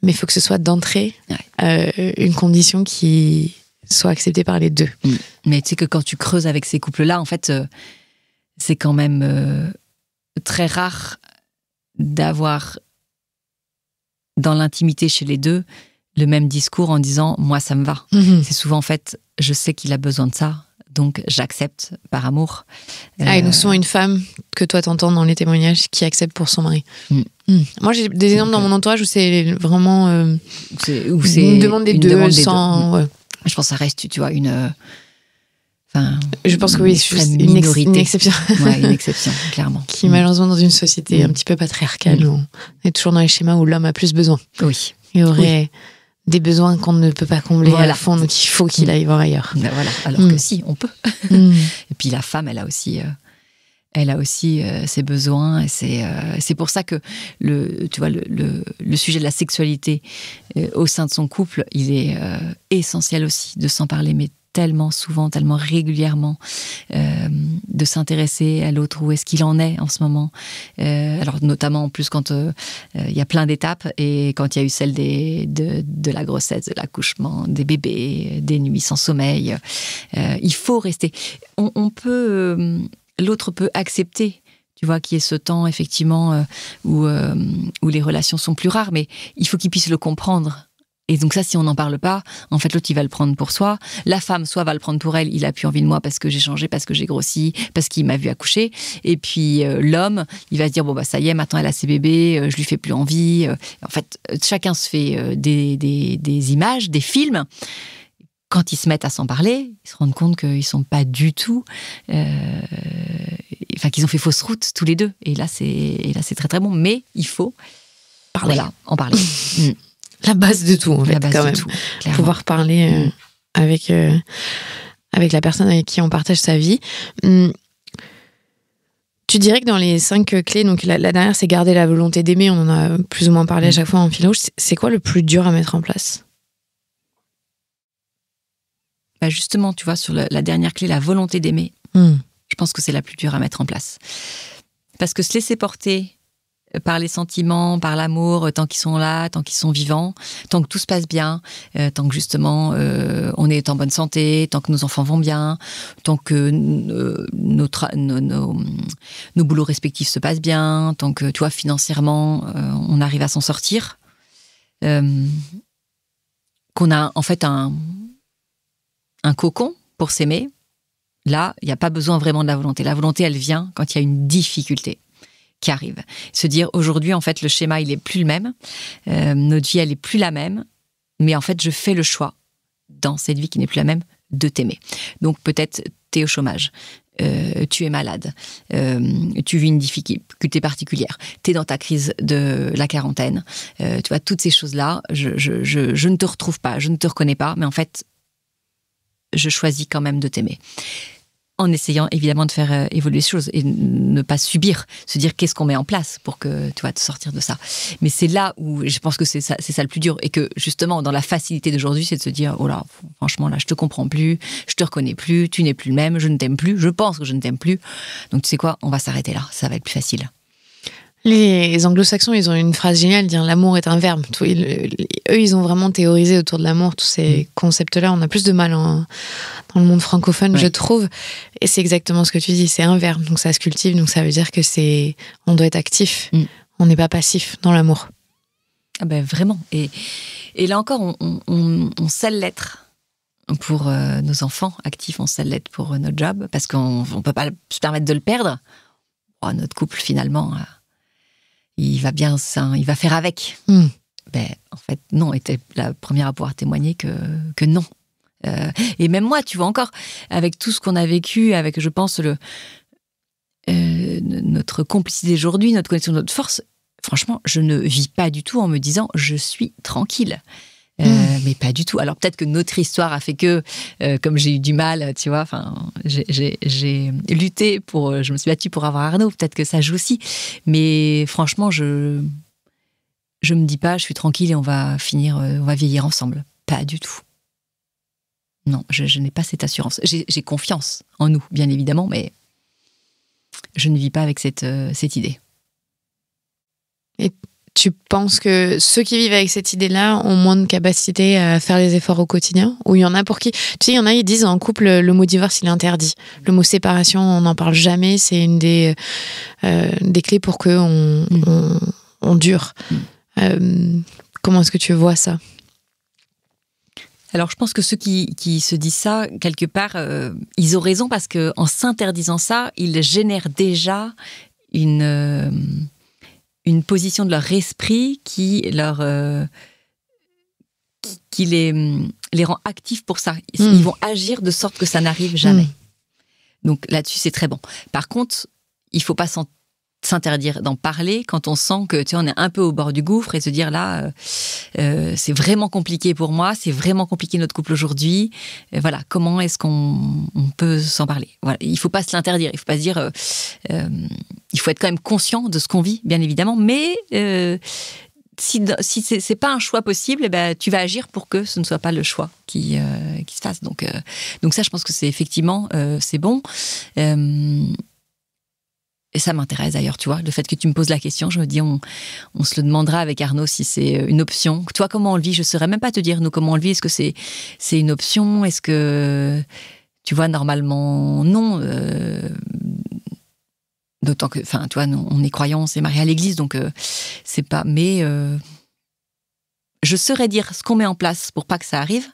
Mais il faut que ce soit d'entrée une condition qui soit acceptée par les deux. Mais tu sais que quand tu creuses avec ces couples-là, en fait, c'est quand même très rare d'avoir dans l'intimité chez les deux le même discours en disant « moi, ça me va ». C'est souvent, en fait, je sais qu'il a besoin de ça, donc j'accepte par amour. Et donc souvent une femme que toi t'entends dans les témoignages qui accepte pour son mari. Moi j'ai des exemples dans mon entourage où c'est vraiment une demande des deux sans... Ouais. Je pense que ça reste, tu vois, je pense que oui, une minorité. Une exception. Ouais, une exception, clairement. Qui malheureusement dans une société un petit peu patriarcale, on est toujours dans les schémas où l'homme a plus besoin. Oui. Il y aurait des besoins qu'on ne peut pas combler à fond, donc il faut qu'il aille voir ailleurs. Voilà. Alors que si, on peut. Et puis la femme, elle a aussi ses besoins, et c'est pour ça que le sujet de la sexualité au sein de son couple, il est essentiel aussi de s'en parler, mais tellement souvent, tellement régulièrement, de s'intéresser à l'autre, où est-ce qu'il en est en ce moment. Alors notamment en plus quand il y a plein d'étapes, et quand il y a eu celle de la grossesse, de l'accouchement, des bébés, des nuits sans sommeil, il faut rester. On peut, l'autre peut accepter, tu vois, qu'il y ait ce temps effectivement où les relations sont plus rares, mais il faut qu'il puisse le comprendre. Et donc ça, si on n'en parle pas, en fait, l'autre, il va le prendre pour soi. La femme, soit va le prendre pour elle, il a plus envie de moi parce que j'ai changé, parce que j'ai grossi, parce qu'il m'a vu accoucher. Et puis l'homme, il va se dire, ça y est, maintenant elle a ses bébés, je lui fais plus envie. En fait, chacun se fait des images, des films. Quand ils se mettent à s'en parler, ils se rendent compte qu'ils sont pas du tout... qu'ils ont fait fausse route, tous les deux. Et là, c'est très, très bon. Mais il faut en parler. La base de tout, en fait, quand même. Tout, pouvoir parler avec la personne avec qui on partage sa vie. Tu dirais que dans les 5 clés, donc la dernière, c'est garder la volonté d'aimer. On en a plus ou moins parlé à chaque fois en fil rouge. C'est quoi le plus dur à mettre en place ? Justement, tu vois, sur la dernière clé, la volonté d'aimer, je pense que c'est la plus dure à mettre en place. Parce que se laisser porter par les sentiments, par l'amour, tant qu'ils sont là, tant qu'ils sont vivants, tant que tout se passe bien, tant que justement on est en bonne santé, tant que nos enfants vont bien, tant que nos boulots respectifs se passent bien, tant que, tu vois, financièrement, on arrive à s'en sortir, qu'on a en fait un cocon pour s'aimer, là, il n'y a pas besoin vraiment de la volonté. La volonté, elle vient quand il y a une difficulté qui arrive. Se dire, aujourd'hui, en fait, le schéma, il est plus le même. Notre vie, elle est plus la même. Mais en fait, je fais le choix, dans cette vie qui n'est plus la même, de t'aimer. Donc, peut-être, t'es au chômage. Tu es malade. Tu vis une difficulté particulière. T'es dans ta crise de la quarantaine. Tu vois, toutes ces choses-là, je ne te retrouve pas, je ne te reconnais pas. Mais en fait, je choisis quand même de t'aimer. En essayant évidemment de faire évoluer les choses et ne pas subir, se dire qu'est-ce qu'on met en place pour que, tu vois, te sortir de ça. Mais c'est là où je pense que c'est ça le plus dur, et que justement dans la facilité d'aujourd'hui, c'est de se dire, oh là, franchement là, je te comprends plus, je te reconnais plus, tu n'es plus le même, je ne t'aime plus, je pense que je ne t'aime plus. Donc tu sais quoi, on va s'arrêter là, ça va être plus facile. Les anglo-saxons, ils ont une phrase géniale, dire l'amour est un verbe. Eux, ils ont vraiment théorisé autour de l'amour, tous ces concepts-là. On a plus de mal dans le monde francophone, je trouve. Et c'est exactement ce que tu dis, c'est un verbe, donc ça se cultive, donc ça veut dire que on doit être actif. On n'est pas passif dans l'amour. Ah ben vraiment. Et là encore, on scelle l'être pour nos enfants actifs, on scelle l'être pour notre job, parce qu'on ne peut pas se permettre de le perdre. Oh, notre couple, finalement... il va bien, il va faire avec. Ben, en fait, non, était la première à pouvoir témoigner que non. Et même moi, tu vois, encore, avec tout ce qu'on a vécu, avec, je pense, notre complicité aujourd'hui, notre connexion, notre force, franchement, je ne vis pas du tout en me disant « je suis tranquille ». Mais pas du tout. Alors peut-être que notre histoire a fait que, comme j'ai eu du mal, tu vois, enfin, j'ai lutté je me suis battue pour avoir Arnaud. Peut-être que ça joue aussi. Mais franchement, je me dis pas, je suis tranquille et on va vieillir ensemble. Pas du tout. Non, je n'ai pas cette assurance. J'ai confiance en nous, bien évidemment, mais je ne vis pas avec cette idée. Et tu penses que ceux qui vivent avec cette idée-là ont moins de capacité à faire les efforts au quotidien? Ou il y en a pour qui... Tu sais, il y en a, ils disent en couple, le mot divorce, il est interdit. Le mot séparation, on n'en parle jamais. C'est une des clés pour qu'on on dure. Comment est-ce que tu vois ça? Alors, je pense que ceux qui se disent ça, quelque part, ils ont raison, parce qu'en s'interdisant ça, ils génèrent déjà une position de leur esprit qui les rend actifs pour ça. Ils vont agir de sorte que ça n'arrive jamais. Donc là-dessus, c'est très bon. Par contre, il ne faut pas s'interdire d'en parler quand on sent que, tu sais, on est un peu au bord du gouffre, et se dire là, c'est vraiment compliqué pour moi, c'est vraiment compliqué notre couple aujourd'hui. Voilà, comment est-ce qu'on peut s'en parler? Voilà, il ne faut pas se l'interdire, il ne faut pas se dire... il faut être quand même conscient de ce qu'on vit, bien évidemment, mais si c'est pas un choix possible, eh ben, tu vas agir pour que ce ne soit pas le choix qui se fasse. Donc ça, je pense que c'est effectivement, c'est bon. Et ça m'intéresse d'ailleurs, tu vois, le fait que tu me poses la question, je me dis, on se le demandera avec Arnaud si c'est une option. Toi, comment on le vit? Je ne saurais même pas te dire, nous, comment on le vit. Est-ce que c'est une option? Est-ce que, tu vois, normalement, non. D'autant que, enfin, tu vois, on est croyants, on s'est mariés à l'église, donc c'est pas... Mais je saurais dire ce qu'on met en place pour pas que ça arrive.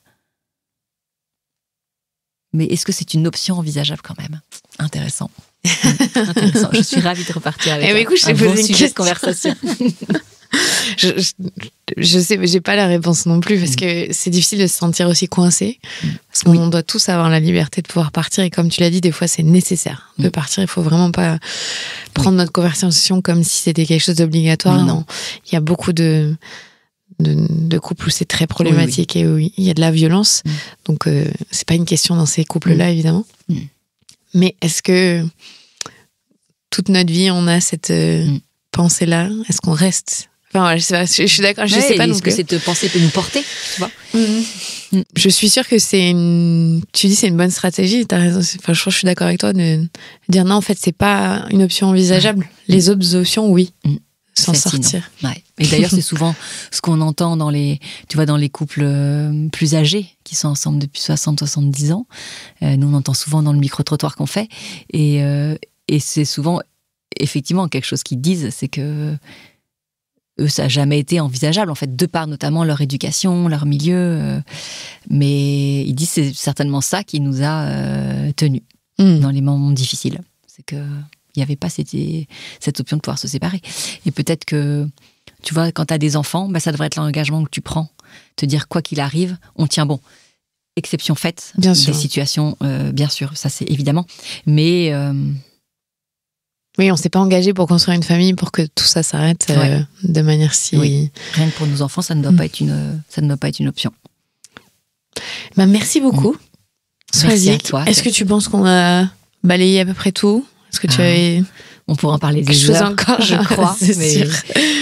Mais est-ce que c'est une option envisageable quand même? Intéressant. Intéressant. Je suis ravie de repartir avec écoute, je t'ai posé une sujet de conversation. Je sais, mais j'ai pas la réponse non plus, parce que c'est difficile de se sentir aussi coincé, parce qu'on doit tous avoir la liberté de pouvoir partir, et comme tu l'as dit, des fois c'est nécessaire de partir. Il faut vraiment pas prendre notre conversation comme si c'était quelque chose d'obligatoire. Non, il y a beaucoup de couples où c'est très problématique et où il y a de la violence, donc c'est pas une question dans ces couples-là, évidemment. Mais est-ce que toute notre vie on a cette pensée-là? Est-ce qu'on reste? Enfin, je sais pas, je suis d'accord, je sais pas non plus. Est-ce que cette pensée peut nous porter, tu vois? Je suis sûre que tu dis c'est une bonne stratégie, t'as raison. Enfin, je suis d'accord avec toi de dire non, en fait, c'est pas une option envisageable. Les autres options, oui. S'en sortir. Ouais. Et d'ailleurs, c'est souvent ce qu'on entend dans les couples plus âgés, qui sont ensemble depuis 60-70 ans. Nous, on entend souvent dans le micro-trottoir qu'on fait. Et c'est souvent, effectivement, quelque chose qu'ils disent, c'est que eux, ça n'a jamais été envisageable, en fait, de par notamment leur éducation, leur milieu. Mais ils disent que c'est certainement ça qui nous a tenus dans les moments difficiles. C'est que il n'y avait pas cette option de pouvoir se séparer. Et peut-être que, tu vois, quand tu as des enfants, bah, ça devrait être l'engagement que tu prends. Te dire, quoi qu'il arrive, on tient bon. Exception faite, des situations, bien sûr, ça c'est évidemment. Mais... oui, on ne s'est pas engagé pour construire une famille, pour que tout ça s'arrête de manière si... Oui. Rien que pour nos enfants, ça ne doit pas être une option. Bah, merci beaucoup. Merci à toi. Est-ce que tu penses qu'on a balayé à peu près tout? Est-ce que tu avais... On pourra en parler des heures, encore, je crois. sûr.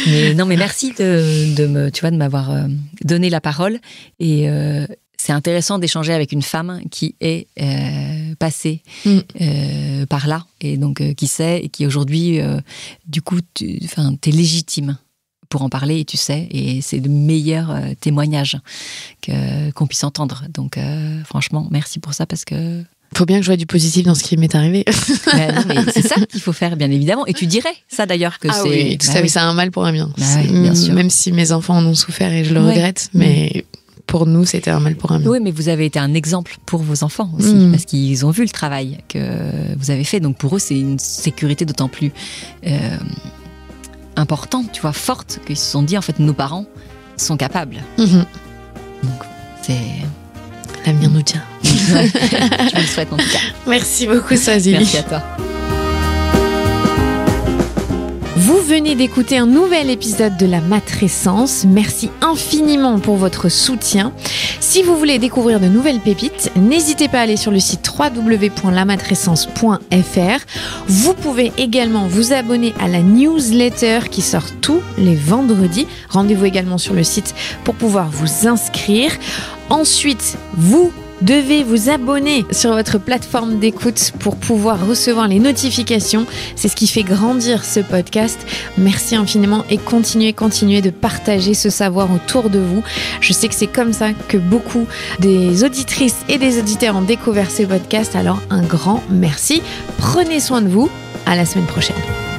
Mais non, mais merci de m'avoir donné la parole. Et c'est intéressant d'échanger avec une femme qui est passée par là, et donc qui sait, et qui aujourd'hui, du coup, t'es légitime pour en parler, et tu sais, et c'est le meilleur témoignage qu'on puisse entendre. Donc, franchement, merci pour ça, parce que... Faut bien que je vois du positif dans ce qui m'est arrivé. Non, mais c'est ça qu'il faut faire, bien évidemment. Et tu dirais ça, d'ailleurs, que c'est... Oui, tout ça, oui, c'est un mal pour un bien. Bien sûr. Même si mes enfants en ont souffert et je le regrette, mais... Pour nous, c'était un mal pour un bien. Oui, mais vous avez été un exemple pour vos enfants aussi, parce qu'ils ont vu le travail que vous avez fait. Donc pour eux, c'est une sécurité d'autant plus importante, tu vois, forte, qu'ils se sont dit, en fait, nos parents sont capables. Donc c'est... L'avenir nous tient. Ouais. Je vous le souhaite en tout cas. Merci beaucoup, Swazili. Merci à toi. Vous venez d'écouter un nouvel épisode de La Matrescence. Merci infiniment pour votre soutien. Si vous voulez découvrir de nouvelles pépites, n'hésitez pas à aller sur le site www.lamatrescence.fr. Vous pouvez également vous abonner à la newsletter qui sort tous les vendredis. Rendez-vous également sur le site pour pouvoir vous inscrire. Ensuite, vous devez vous abonner sur votre plateforme d'écoute pour pouvoir recevoir les notifications. C'est ce qui fait grandir ce podcast. Merci infiniment et continuez de partager ce savoir autour de vous. Je sais que c'est comme ça que beaucoup des auditrices et des auditeurs ont découvert ce podcast. Alors un grand merci. Prenez soin de vous. À la semaine prochaine.